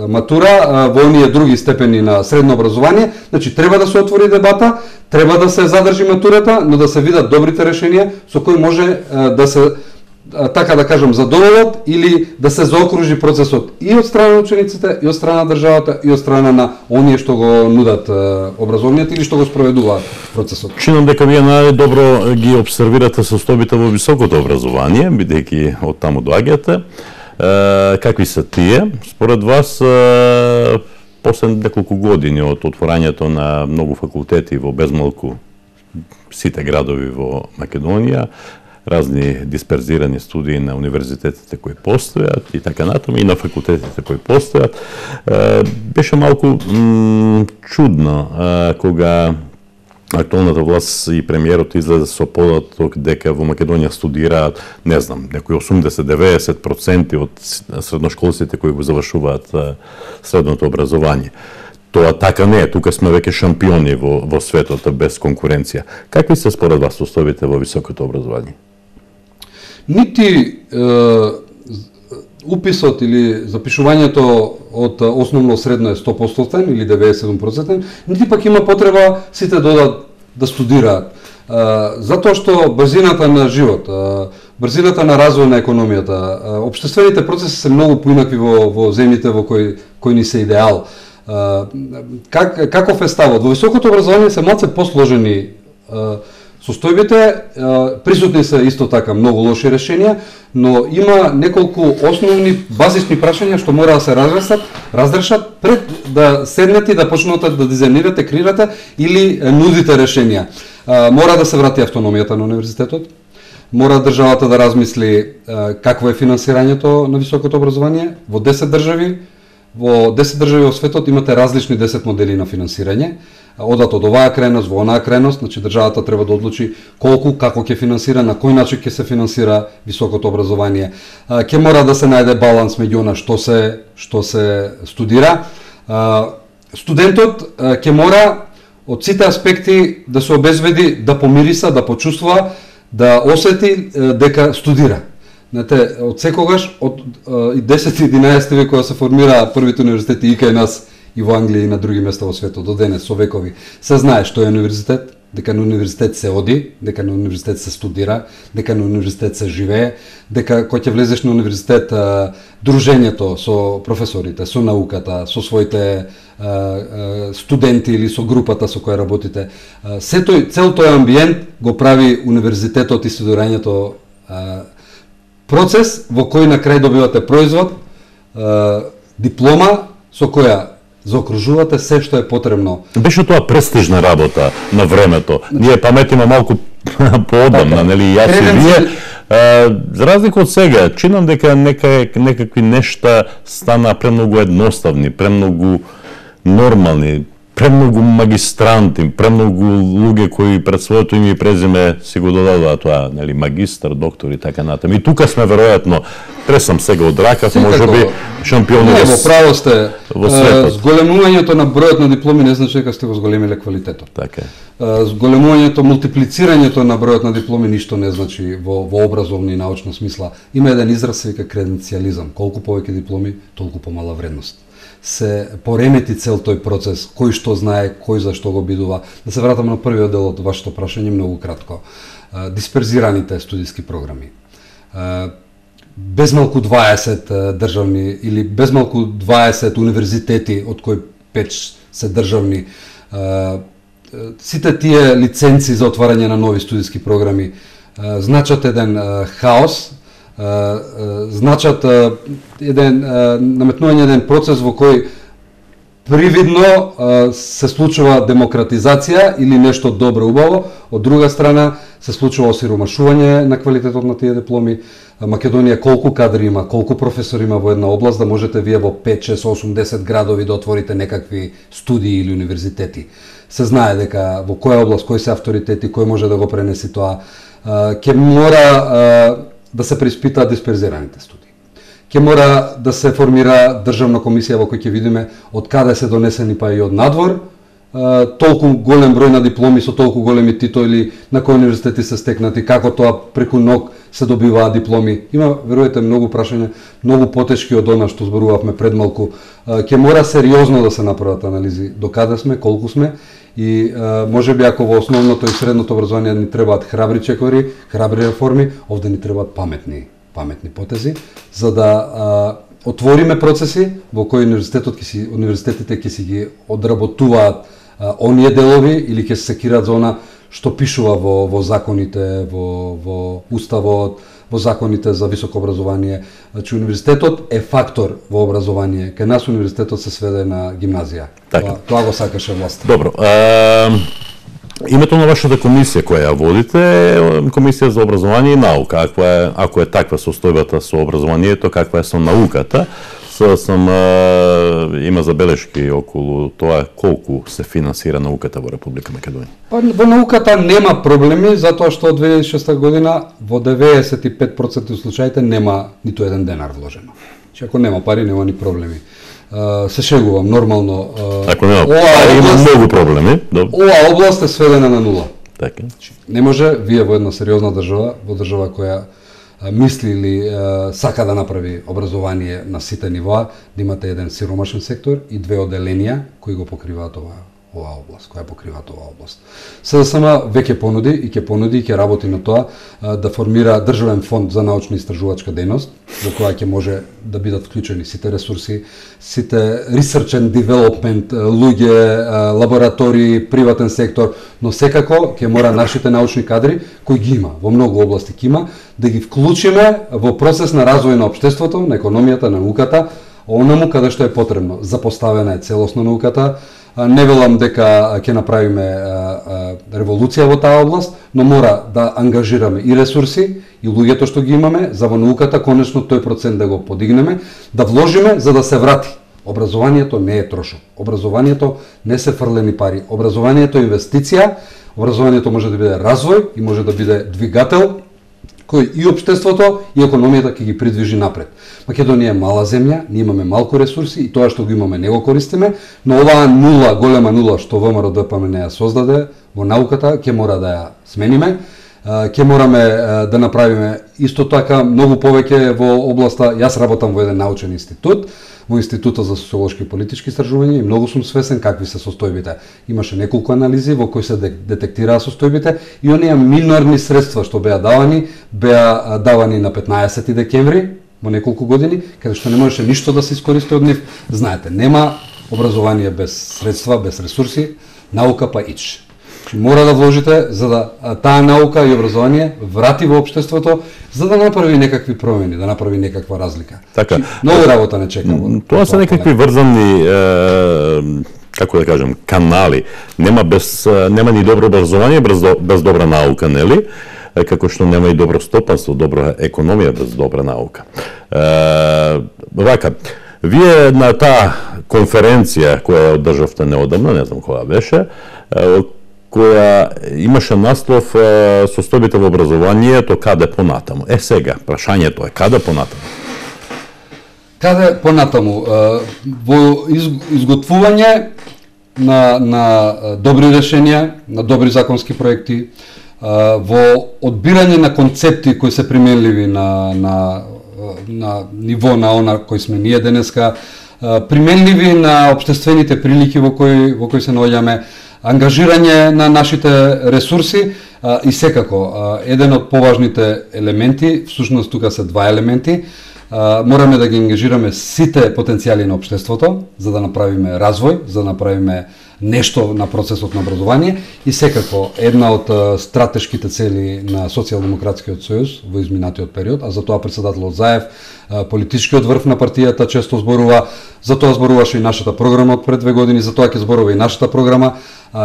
[SPEAKER 2] матура во оние други степени на средно образование. Значи треба да се отвори дебата, треба да се задржи матурата, но да се видат добрите решенија со кои може да се така да кажам задоволат или да се заокружи процесот и од страна на учениците, и од страна на државата, и од страна на оние што го нудат образованието или што го спроведуваат процесот.
[SPEAKER 1] Чинам дека вие најдобро ги обсервирате состојбите во високото образование, бидејќи од таму доаѓате. Какви се тие? Според вас, после неколку години од отворањето на многу факултети во безмалку сите градови во Македонија, разни дисперзирани студии на универзитетите кои постојат и така натаму и на факултетите кои постојат, беше малку чудно кога актуалната власт и премиерот излезе со податок дека во Македонија студираат, не знам, некои 80-90% од средношколците кои го завршуваат средното образование. Тоа така не е, тука сме веќе шампиони во светот без конкуренција. Какви се според вас состојбите во високото образование?
[SPEAKER 2] нити уписот или запишувањето од основно средно е 100% или 97%, нити пак има потреба сите да студираат. Затоа што брзината на живот, брзината на развој на економијата, општествените процеси се многу поинакви во земјите во кои ни се идеал. Каков е ставот? Во високото образование се малце посложени состојбите, присутни се исто така многу лоши решенија, но има неколку основни базисни прашања што мора да се разрешат пред да седнете и да почнете да дизајнирате, креирате или нудите решенија. Мора да се врати автономијата на универзитетот, мора државата да размисли какво е финансирањето на високото образование во 10 држави. Во 10 држави во светот имате различни 10 модели на финансирање. Одат од оваа крајност во онаа крајност, значи државата треба да одлучи колку, како ќе финансира, на кој начин ќе се финансира високото образование. Ќе мора да се најде баланс меѓу она што се студира. Студентот ќе мора од сите аспекти да се обезбеди, да помириса, да почувствува, да осети дека студира. Знаете, од секогаш, од 10-11 век кога се формира првите универзитети и кај нас, и во Англија и на други места во светот, до денес, со векови, се знае што е универзитет, дека на универзитет се оди, дека на универзитет се студира, дека на универзитет се живее, дека кога ќе влезеш на универзитет, дружењето со професорите, со науката, со своите студенти или со групата со која работите, цел тој амбиент го прави универзитетот и студирањето процес во кој на крај добивате производ, диплома со која заокружувате се што е потребно.
[SPEAKER 1] Беше тоа престижна работа на времето. Ние паметиме малку поодамна, нели, јас и вие. За разлика од сега, чинам дека некакви нешта стана премногу едноставни, премногу нормални, премногу магистранти, премногу луѓе кои пред своето име и презиме си го додадуваат тоа, нели, магистар, доктор и така натаму. И тука сме веројатно, тресам сега од ракав, можеби шампиони
[SPEAKER 2] во право сте.
[SPEAKER 1] Во светот.
[SPEAKER 2] Зголемувањето на бројот на дипломи не значи дека сте го зголемиле квалитетот.
[SPEAKER 1] Така е.
[SPEAKER 2] Зголемувањето, мултиплицирањето на бројот на дипломи ништо не значи во образовна и научна смисла. Има еден израз се вика креденцијализам. Колку повеќе дипломи, толку помала вредност. Се поремети цел тој процес, кој што знае, кој за што го бидува. Да се вратам на првиот дел од вашето прашање многу кратко. Дисперзираните студиски програми. Безмалку 20 државни или безмалку 20 универзитети, од кои 5 се државни. Сите тие лиценци за отварање на нови студиски програми значат еден хаос, значат наметнување еден процес во кој привидно се случува демократизација или нешто добро убаво, од друга страна се случува осиромашување на квалитетот на тие дипломи. Македонија колку кадри има, колку професори има во една област, да можете вие во 5, 6, 8, 10 градови да отворите некакви студии или универзитети. Се знае дека во која област, кои се авторитети, кој може да го пренеси тоа. Ќе мора да се преиспитаат дисперзираните студии. Ќе мора да се формира државна комисија во која ќе видиме од каде се донесени па и од надвор толку голем број на дипломи со толку големи титоли, на кои универзитети се стекнати, како тоа преку ног се добиваат дипломи. Има, верувате, многу прашања, многу потешки од она што зборувавме пред малку. Ќе мора сериозно да се направат анализи до каде сме, колку сме и можеби ако во основното и средното образование ни требаат храбри чекори, храбри реформи, овде ни требаат паметни потези, за да отвориме процеси во кои универзитетите ќе си ги одработуваат оние делови или ќе се секираат за она што пишува во законите, во уставот, во законите за високо образование. Значи универзитетот е фактор во образование. Кај нас универзитетот се сведе на гимназија. Тоа го сакаше власт.
[SPEAKER 1] Добро. Името на вашата комисија која ја водите е Комисија за образование и наука. Ако е таква состојбата со образованието, каква е со науката, има забелешки околу тоа колку се финансира науката во Република Македонија.
[SPEAKER 2] Во науката нема проблеми, затоа што од 2006 година во 95% од случаите нема ниту еден денар вложено. Че ако нема пари, нема ни проблеми. Се шегувам, нормално.
[SPEAKER 1] Ако нема пари, има многу проблеми.
[SPEAKER 2] Оваа област е сведена на нула.
[SPEAKER 1] Така.
[SPEAKER 2] Не може, вие во една сериозна држава, во држава која мисли или сака да направи образование на сите нивоа, да имате еден сиромашен сектор и две оделенија кои го покриваат оваа област, која покриваат оваа област. СДСМ веќе понуди и ќе работи на тоа да формира државен фонд за научно-истражувачка дејност, во која ќе може да бидат вклучени сите ресурси, сите research and development, луѓе, лаборатории, приватен сектор, но секако ќе мора нашите научни кадри, кои ги има, во многу области ќе има, да ги вклучиме во процес на развој на општеството, на економијата, на науката, онаму каде што е потребно. Запоставена е целосно науката. Не велам дека ќе направиме револуција во таа област, но мора да ангажираме и ресурси, и луѓето што ги имаме, за во науката конечно тој процент да го подигнеме, да вложиме за да се врати. Образованието не е трошок. Образованието не се фрлени пари. Образованието е инвестиција, образованието може да биде развој и може да биде двигател кој и општеството и економијата ќе ги придвижи напред. Македонија е мала земја, ние имаме малку ресурси и тоа што го имаме не го користиме, но оваа нула, голема нула што ВМРО ДПМН ја создаде во науката, ќе мора да ја смениме, ќе мораме да направиме исто така многу повеќе во областа. Јас работам во еден научен институт, во Институтот за социолошки и политички истражувања и многу сум свесен какви се состојбите. Имаше неколку анализи во кои се детектираа состојбите и оние минорни средства што беа давани на 15 декември во неколку години, каде што не можеше ништо да се искористи од нив. Знаете, нема образование без средства, без ресурси, наука па ич. Мора да вложите за да таа наука и образование врати во општеството, за да направи некакви промени, да направи некаква разлика.
[SPEAKER 1] Така.
[SPEAKER 2] Многу работа не чека.
[SPEAKER 1] Тоа се некакви врзани, како да кажем, канали. Нема ни добро образование без добра наука, нели? Како што нема и добро стопанство, добра економија без добра наука. Вака, вие на таа конференција која одржавте неодамна, не знам која беше, која имаше наслов состојбите во образованието каде понатаму. Сега, прашањето е каде понатаму?
[SPEAKER 2] Каде понатаму? Во изготвување на добри решенија, на добри законски проекти, во одбирање на концепти кои се применливи на ниво на она кој сме ние денеска, применливи на општествените прилики во кои се наоѓаме, ангажирање на нашите ресурси и секако еден од поважните елементи, всушност тука се два елементи, мораме да ги ангажираме сите потенцијали на општеството за да направиме развој, за да направиме нешто на процесот на образование и секако една од стратешките цели на Социјалдемократскиот сојуз во изминатиот период, а за тоа претседателот Заев, политичкиот врв на партијата често зборува, за тоа зборуваше и нашата програма од пред 2 години, за тоа ќе зборува и нашата програма,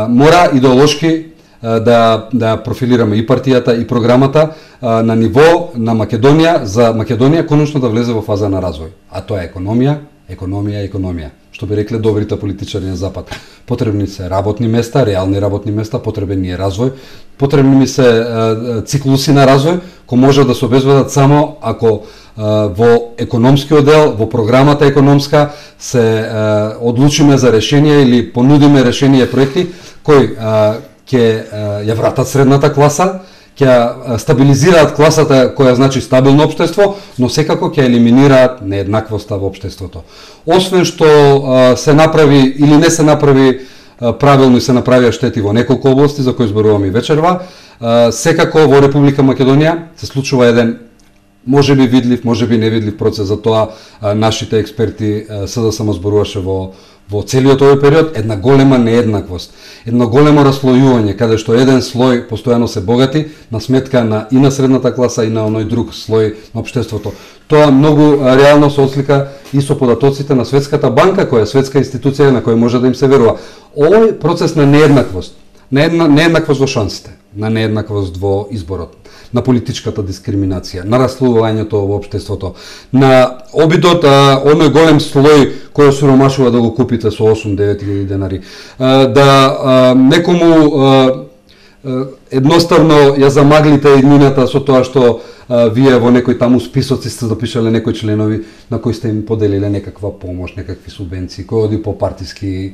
[SPEAKER 2] мора идеолошки да профилираме и партијата и програмата на ниво на Македонија, за Македонија конечно да влезе во фаза на развој, а тоа е економија. Што би рекле добрите политичари на Запад. Потребни се работни места, реални работни места, потребен ни е развој, потребни ми се циклуси на развој, кои може да се обезбедат само ако во економскиот дел, во програмата економска се одлучиме за решенија или понудиме решенија проекти кои ќе ја вратат средната класа, ќе стабилизираат класата која значи стабилно општество, но секако ќе елиминираат нееднаквоста во општеството. Освен што се направи или не се направи правилно и се направија штети во неколку области за кои зборуваме и вечерва, секако во Република Македонија се случува еден можеби видлив, можеби невидлив процес, за тоа нашите експерти СДСМ зборуваше во целиот овој период, една голема нееднаквост, едно големо раслојување, каде што еден слој постојано се богати на сметка и на средната класа и на оној друг слој на општеството. Тоа многу реално се отслика и со податоците на Светската банка, која е светска институција на која може да им се верува. Овој процес на нееднаквост, нееднаквост во шансите, на нееднаквост во изборот, на политичката дискриминација, на раслојувањето во општеството, на обидот оној голем слој кој осиромашува да го купите со 8-9 денари, да некому едноставно ја замаглите иднината со тоа што вие во некои таму списоци сте запишале некои членови на кои сте им поделиле некаква помош, некакви субвенции, кои оди по партиски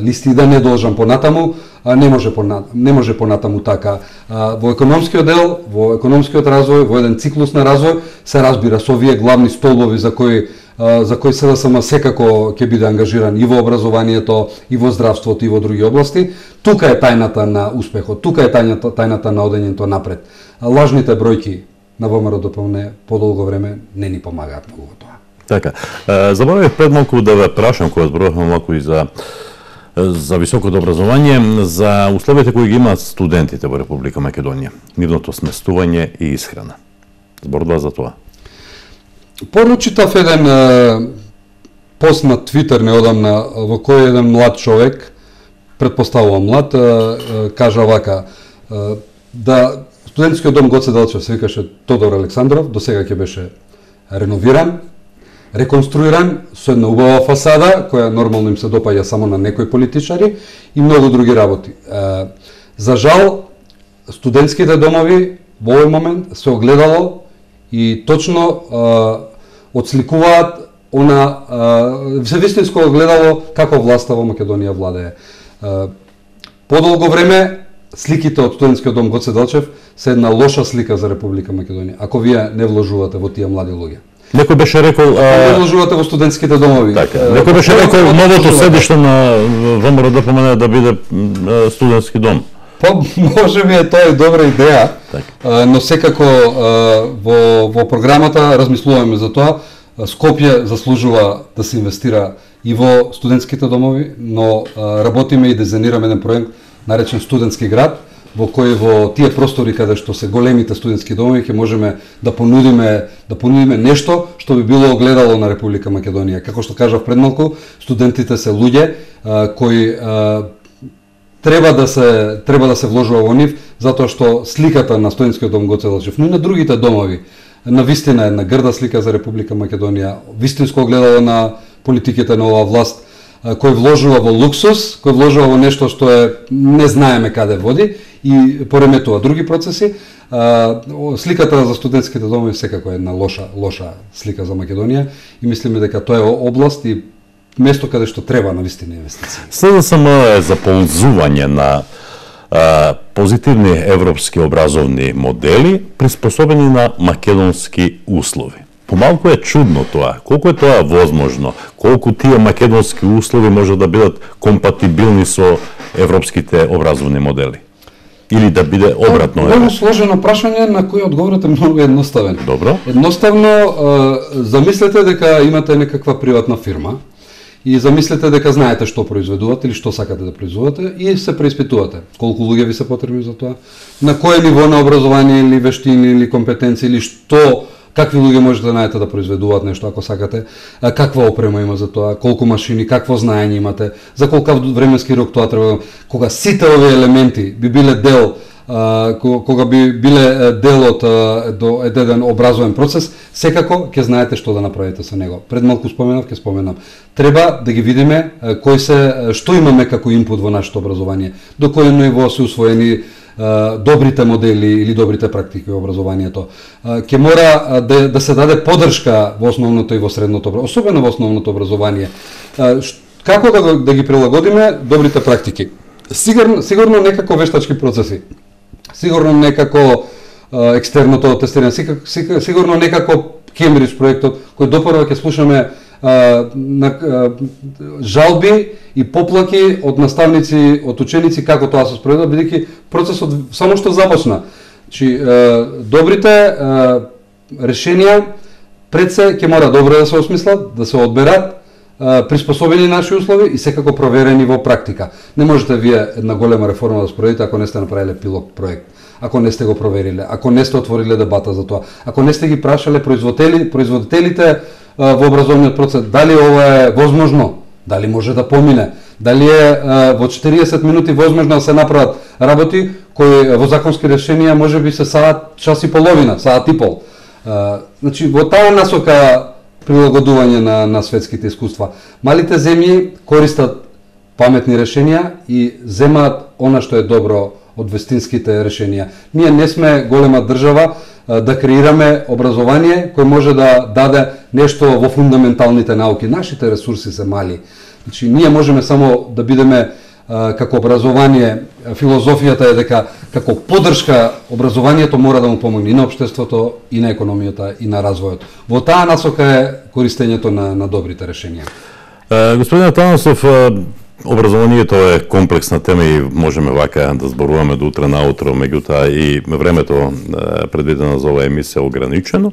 [SPEAKER 2] листи и да не должам понатаму, не може понатаму така. Во економскиот дел, во економскиот развој, во еден циклус на развој се разбира со овие главни столбови за кои СДСМ секако ќе биде ангажиран и во образованието, и во здравството, и во други области. Тука е тајната на успехот, тука е тајната на одењето напред. Лажните бројки на ВМРО-ДПМНЕ подолго време не ни помагаат многу во тоа.
[SPEAKER 1] Така, заборавив пред малку да ве прашам, кога зборувавме малку и за високото образование, за условите кои ги имаат студентите во Република Македонија, нивното сместување и исхрана. Зборува за тоа.
[SPEAKER 2] Поручитав еден пост на Твитер неодамна во кој еден млад човек, предпоставувам млад, кажа вака, да студентскиот дом Гоце Делчев се викаше Тодор Александров, до сега ќе беше реновиран, реконструиран со една убава фасада, која нормално им се допаѓа само на некои политичари и многу други работи. За жал, студентските домови во овој момент се огледало и точно отсликуваат се вистинско огледало како власта во Македонија владее. Подолго време сликите од студентскиот дом Гоце Делчев се една лоша слика за Република Македонија, ако вие не вложувате во тие млади луѓе.
[SPEAKER 1] Некој беше рекол...
[SPEAKER 2] Не вложувате во студентските домови.
[SPEAKER 1] Така, некој беше рекол новото седиште на ВМРО-ДПМНЕ да биде студентски дом.
[SPEAKER 2] Па, може би е тоа и добра идеја, но секако во програмата размислуваме за тоа. Скопје заслужува да се инвестира и во студентските домови, но работиме и дизајнираме еден проект наречен Студентски град, во кој во тие простори каде што се големите студентски домови ќе можеме да понудиме нешто што би било огледало на Република Македонија. Како што кажав пред малку, студентите се луѓе кои треба да се вложува во нив, затоа што сликата на студентскиот дом Гоце Делчев, но и на другите домови, на вистина една грда слика за Република Македонија, вистинско огледало на политиките на оваа власт, кој вложува во луксус, кој вложува во нешто што не знаеме каде води и пореметува други процеси. Сликата за студентските домови секако е една лоша слика за Македонија и мислиме дека тоа е област и место каде што треба на вистина инвестиции.
[SPEAKER 1] СДСМ е за ползување на позитивни европски образовни модели приспособени на македонски услови. Помалку е чудно тоа. Колку е тоа возможно? Колку тие македонски услови може да бидат компатибилни со европските образовни модели? Или да биде обратно?
[SPEAKER 2] Многу сложено прашање на кој одговорот е многу едноставен.
[SPEAKER 1] Добро.
[SPEAKER 2] Едноставно, замислете дека имате некаква приватна фирма и замислете дека знаете што произведувате или што сакате да произведувате и се преиспитувате. Колку луѓе ви се потребни за тоа? На кое ниво на образование или вештини или компетенции или какви луѓе можете да најдете да произведуваат нешто ако сакате, каква опрема има за тоа, колку машини, какво знаење имате, за колкав временски рок тоа треба. Кога сите овие елементи би биле дел кога би биле дел од еден образовен процес, секако ќе знаете што да направите со него. Пред малку ќе споменам. Треба да ги видиме што имаме како инпут во нашето образование, до кој ниво се усвоени добрите модели или добрите практики во образованието. Ќе мора да се даде поддршка во основното и во средното, особено во основното образование. Како да ги прилагодиме добрите практики? Сигурно некако вештачки процеси. Сигурно некако екстерното тестирање, сигурно некако Кембридж проектот, кој допрва ќе слушаме жалби и поплаки од наставници, од ученици како тоа се спроведува, бидејќи процесот само што започна. Добрите решенија пред се ќе мора добро да се осмислат, да се одберат, приспособени наши услови и секако проверени во практика. Не можете вие една голема реформа да спроведите ако не сте направиле пилот проект, ако не сте го провериле, ако не сте отвориле дебата за тоа, ако не сте ги прашале производителите во образовниот процес дали ова е возможно, дали може да помине, дали е во 40 минути возможно да се направат работи кои во законски решенија можеби се час и половина, саат и пол. Значи во таа насока прилагодување на светските искуства. Малите земји користат паметни решенија и земаат она што е добро од вестинските решенија. Ние не сме голема држава, да креираме образование кој може да даде нешто во фундаменталните науки. Нашите ресурси се мали. Значи, ние можеме само да бидеме како образование, филозофијата е дека како поддршка образованието мора да му помогне и на општеството, и на економијата, и на развојот. Во таа насока е користењето на добрите решенија.
[SPEAKER 1] Господин Атанасов, образованието е комплексна тема и можеме вака да зборуваме до утре наутро, меѓутоа и времето предвидено за оваа емисија е ограничено.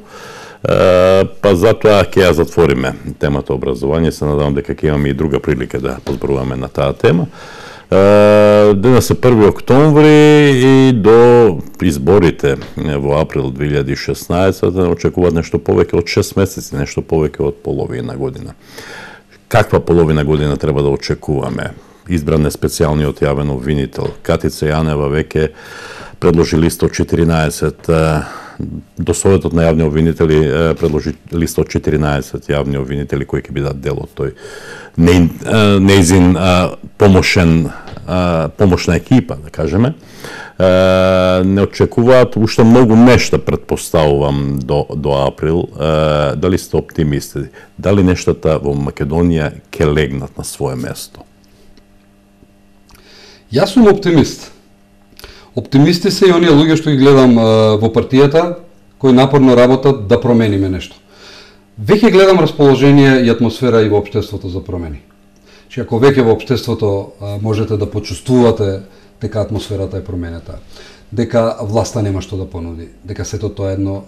[SPEAKER 1] Па затоа ќе ја затвориме темата образование. Се надевам дека ќе имаме и друга прилика да позборуваме на таа тема. Денес е 1 октомври и до изборите во април 2016 очекуваат нешто повеќе од 6 месеци, нешто повеќе од половина година. Каква половина година треба да очекуваме? Избран е специјалниот јавен обвинител. Катица Јанева веќе предложи листа од 14 до Советот на јавни обвинители предложи листа од 14 јавни обвинители кои ќе бидат дел од тој неизин помошна екипа, да кажеме. Не очекуваат уште многу нешта, предпоставувам, до април. Дали сте оптимисти? Дали нештата во Македонија ќе легнат на свое место?
[SPEAKER 2] Јас сум оптимист. Оптимисти се и оние луѓе што ги гледам во партијата, кои напорно работат да промениме нешто. Веќе гледам расположение и атмосфера и во општеството за промени. Че ако веќе во општеството можете да почувствувате дека атмосферата е променета, дека власта нема што да понуди, дека сето тоа е едно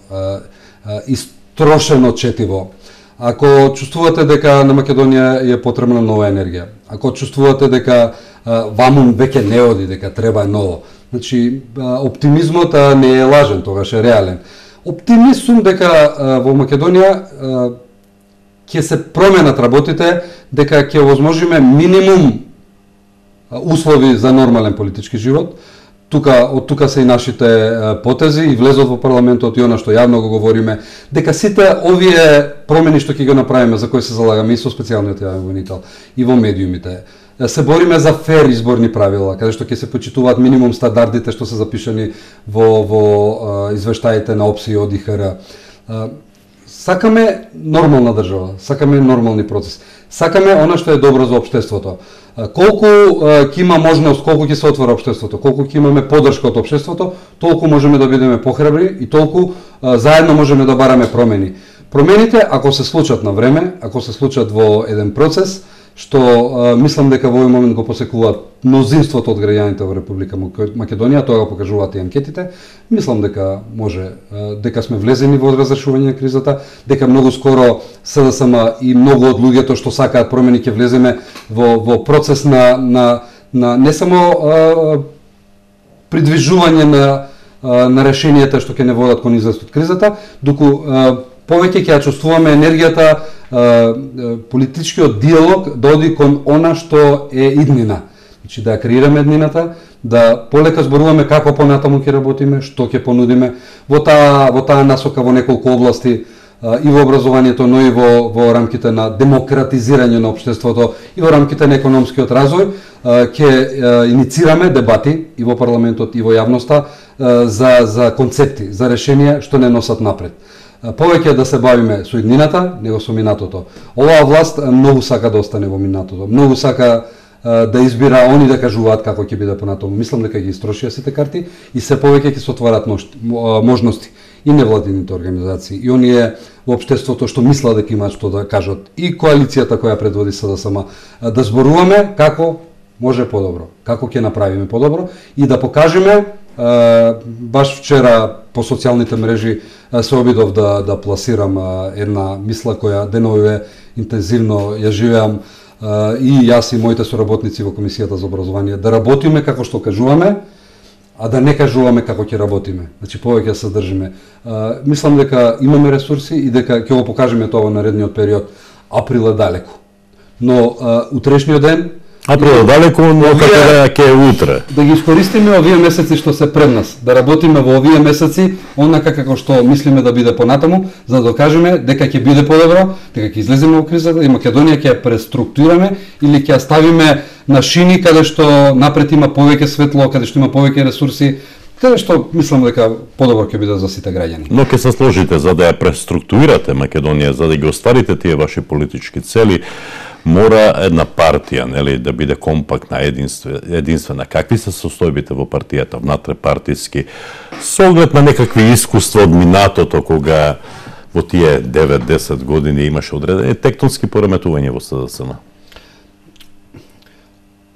[SPEAKER 2] истрошено четиво, ако чувствувате дека на Македонија е потребна нова енергија, ако чувствувате дека вамун веќе не оди, дека треба ново, значи оптимизмот не е лажен, тогаш е реален. Оптимист сум дека во Македонија ќе се променат работите, дека ќе возможиме минимум услови за нормален политички живот. Од тука се и нашите потези и влезот во парламентот и она што јавно го говориме, дека сите овие промени што ќе го направиме, за кои се залагаме и со специјалниот јавен обвинител и во медиумите, се бориме за фер изборни правила, каде што ќе се почитуваат минимум стандардите што се запишани во извештаите на ОПСИ и ОДИХР. Сакаме нормална држава, сакаме нормални процеси. Сакаме она што е добро за општеството. Колку ќе има можност, колку ќе се отвора општеството, колку ќе имаме поддршка од општеството, толку можеме да бидеме похрабри и толку заедно можеме да бараме промени. Промените, ако се случат на време, ако се случат во еден процес, што мислам дека во овој момент го посекуваат мнозинството од граѓаните во Република Македонија, тоа го покажуваат и анкетите, мислам дека може, дека сме влезени во разрешување на кризата, дека многу скоро СДСМ и многу од луѓето што сакаат промени ќе влеземе во процес на не само придвижување на решенијата што ќе не водат кон излез од кризата, туку повеќе ќе ја чувствуваме енергијата, политичкиот диалог да оди кон она што е иднина. Значи да ја креираме иднината, да полека зборуваме како понатаму ќе работиме, што ќе понудиме во таа насока во неколку области и во образованието, но и во рамките на демократизирање на општеството и во рамките на економскиот развој, ќе иницираме дебати и во парламентот и во јавноста за концепти, за решенија што не носат напред. Повеќе да се бавиме со иднината, него со минатото. Оваа власт многу сака да остане во минатото. Многу сака да избира они да кажуваат како ќе биде понатаму. Мислам дека ги истрошија сите карти и се повеќе ќе се отварат можности и невладините организации и оние во општеството што мислат дека имаат што да кажат и коалицијата која предводи СДСМ да зборуваме како може подобро, како ќе направиме подобро и да покажеме. Баш вчера по социјалните мрежи се обидов да пласирам една мисла која деновиве интензивно ја живеам и јас и моите соработници во Комисијата за образование, да работиме како што кажуваме, а да не кажуваме како ќе работиме. Значи повеќе да се држиме. Мислам дека имаме ресурси и дека ќе го покажеме тоа во наредниот период. Април е далеко. Но утрешниот ден
[SPEAKER 1] април е далеко, но како ќе е утре.
[SPEAKER 2] Да ги искористиме овие месеци што се пред нас, да работиме во овие месеци онака како што мислиме да биде понатаму, за да докажеме дека ќе биде подобро, дека ќе излеземе во кризата и Македонија ќе ја преструктурираме или ќе ја ставиме на шини каде што напред има повеќе светло, каде што има повеќе ресурси, Каде што мислам дека подобро ќе биде за сите граѓани.
[SPEAKER 1] Но ќе се сложите за да ја преструктурирате Македонија, за да ги остварите тие ваши политички цели, мора една партија, нели, да биде компактна, единствена. Какви се состојбите во партијата, внатре-партиски, со оглед на некакви искуства од минатото, кога во тие 9-10 години имаше одредени тектонски пореметувања во СДСМ?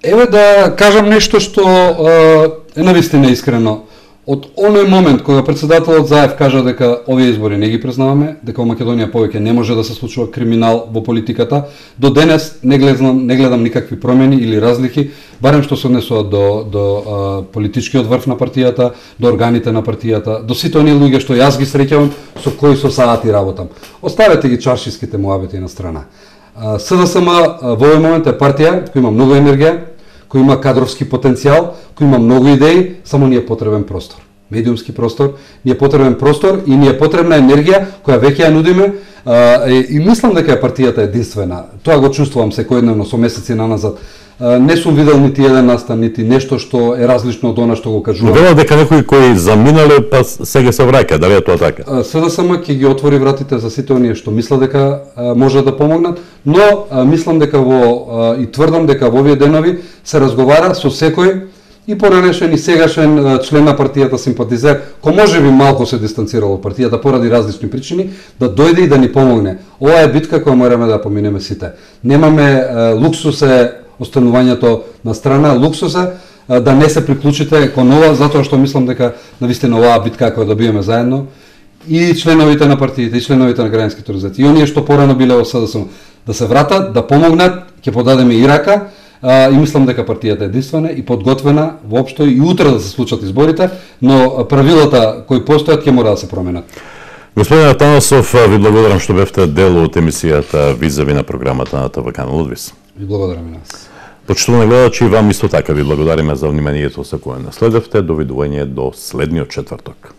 [SPEAKER 2] Еве да кажам нешто што е навистина искрено. Од оној момент кога председателот Заев кажа дека овие избори не ги признаваме, дека во Македонија повеќе не може да се случува криминал во политиката, до денес не гледам никакви промени или разлики, барем што се однесува до политичкиот врв на партијата, до органите на партијата, до сите оние луѓе што јас ги среќавам, со кои со саати работам. Оставете ги чаршиските муабети на страна. СДСМ во овој момент е партија која има многу енергија, кој има кадровски потенцијал, кој има многу идеи, само ни е потребен простор. Медиумски простор, ни е потребен простор и ни е потребна енергија која веќе ја нудиме и мислам дека партијата е единствена. Тоа го чувствувам секојдневно со месеци наназад. Не сум видел нити еден настан, нити нешто што е различно од она што го кажувам.
[SPEAKER 1] Велат дека некои кои заминале, па сега се враќа, дали е тоа така?
[SPEAKER 2] СДСМ ќе ги отвори вратите за сите оние што мислат дека може да помогнат, но мислам дека и тврдам дека во овие денови се разговара со секој и поранешен и сегашен член на партијата, симпатизер, кој можеби малку се дистанцирал од партијата поради различни причини, да дојде и да ни помогне. Ова е битка која мораме да поминеме сите. Немаме луксус останувањето на страна, луксус да не се приклучите кон ова, затоа што мислам дека навистина оваа битка која да биеме заедно и членовите на партиите, и членовите на граѓанските организации, и оние што порано биле во СДСМ, да се вратат, да помогнат, ќе подадеме и рака, и мислам дека партијата е единствена и подготвена воопшто и утре да се случат изборите, но правилата кои постојат ќе мора да се променат.
[SPEAKER 1] Господин Атанасов, ви благодарам што бевте дел од емисијата Визави на програмата на ТВ Канал Одвис.
[SPEAKER 2] Ви благодарам и нас.
[SPEAKER 1] Почитувани гледачи, вам исто така ви благодариме за вниманието со кое наследевте. Довидување до следниот четврток.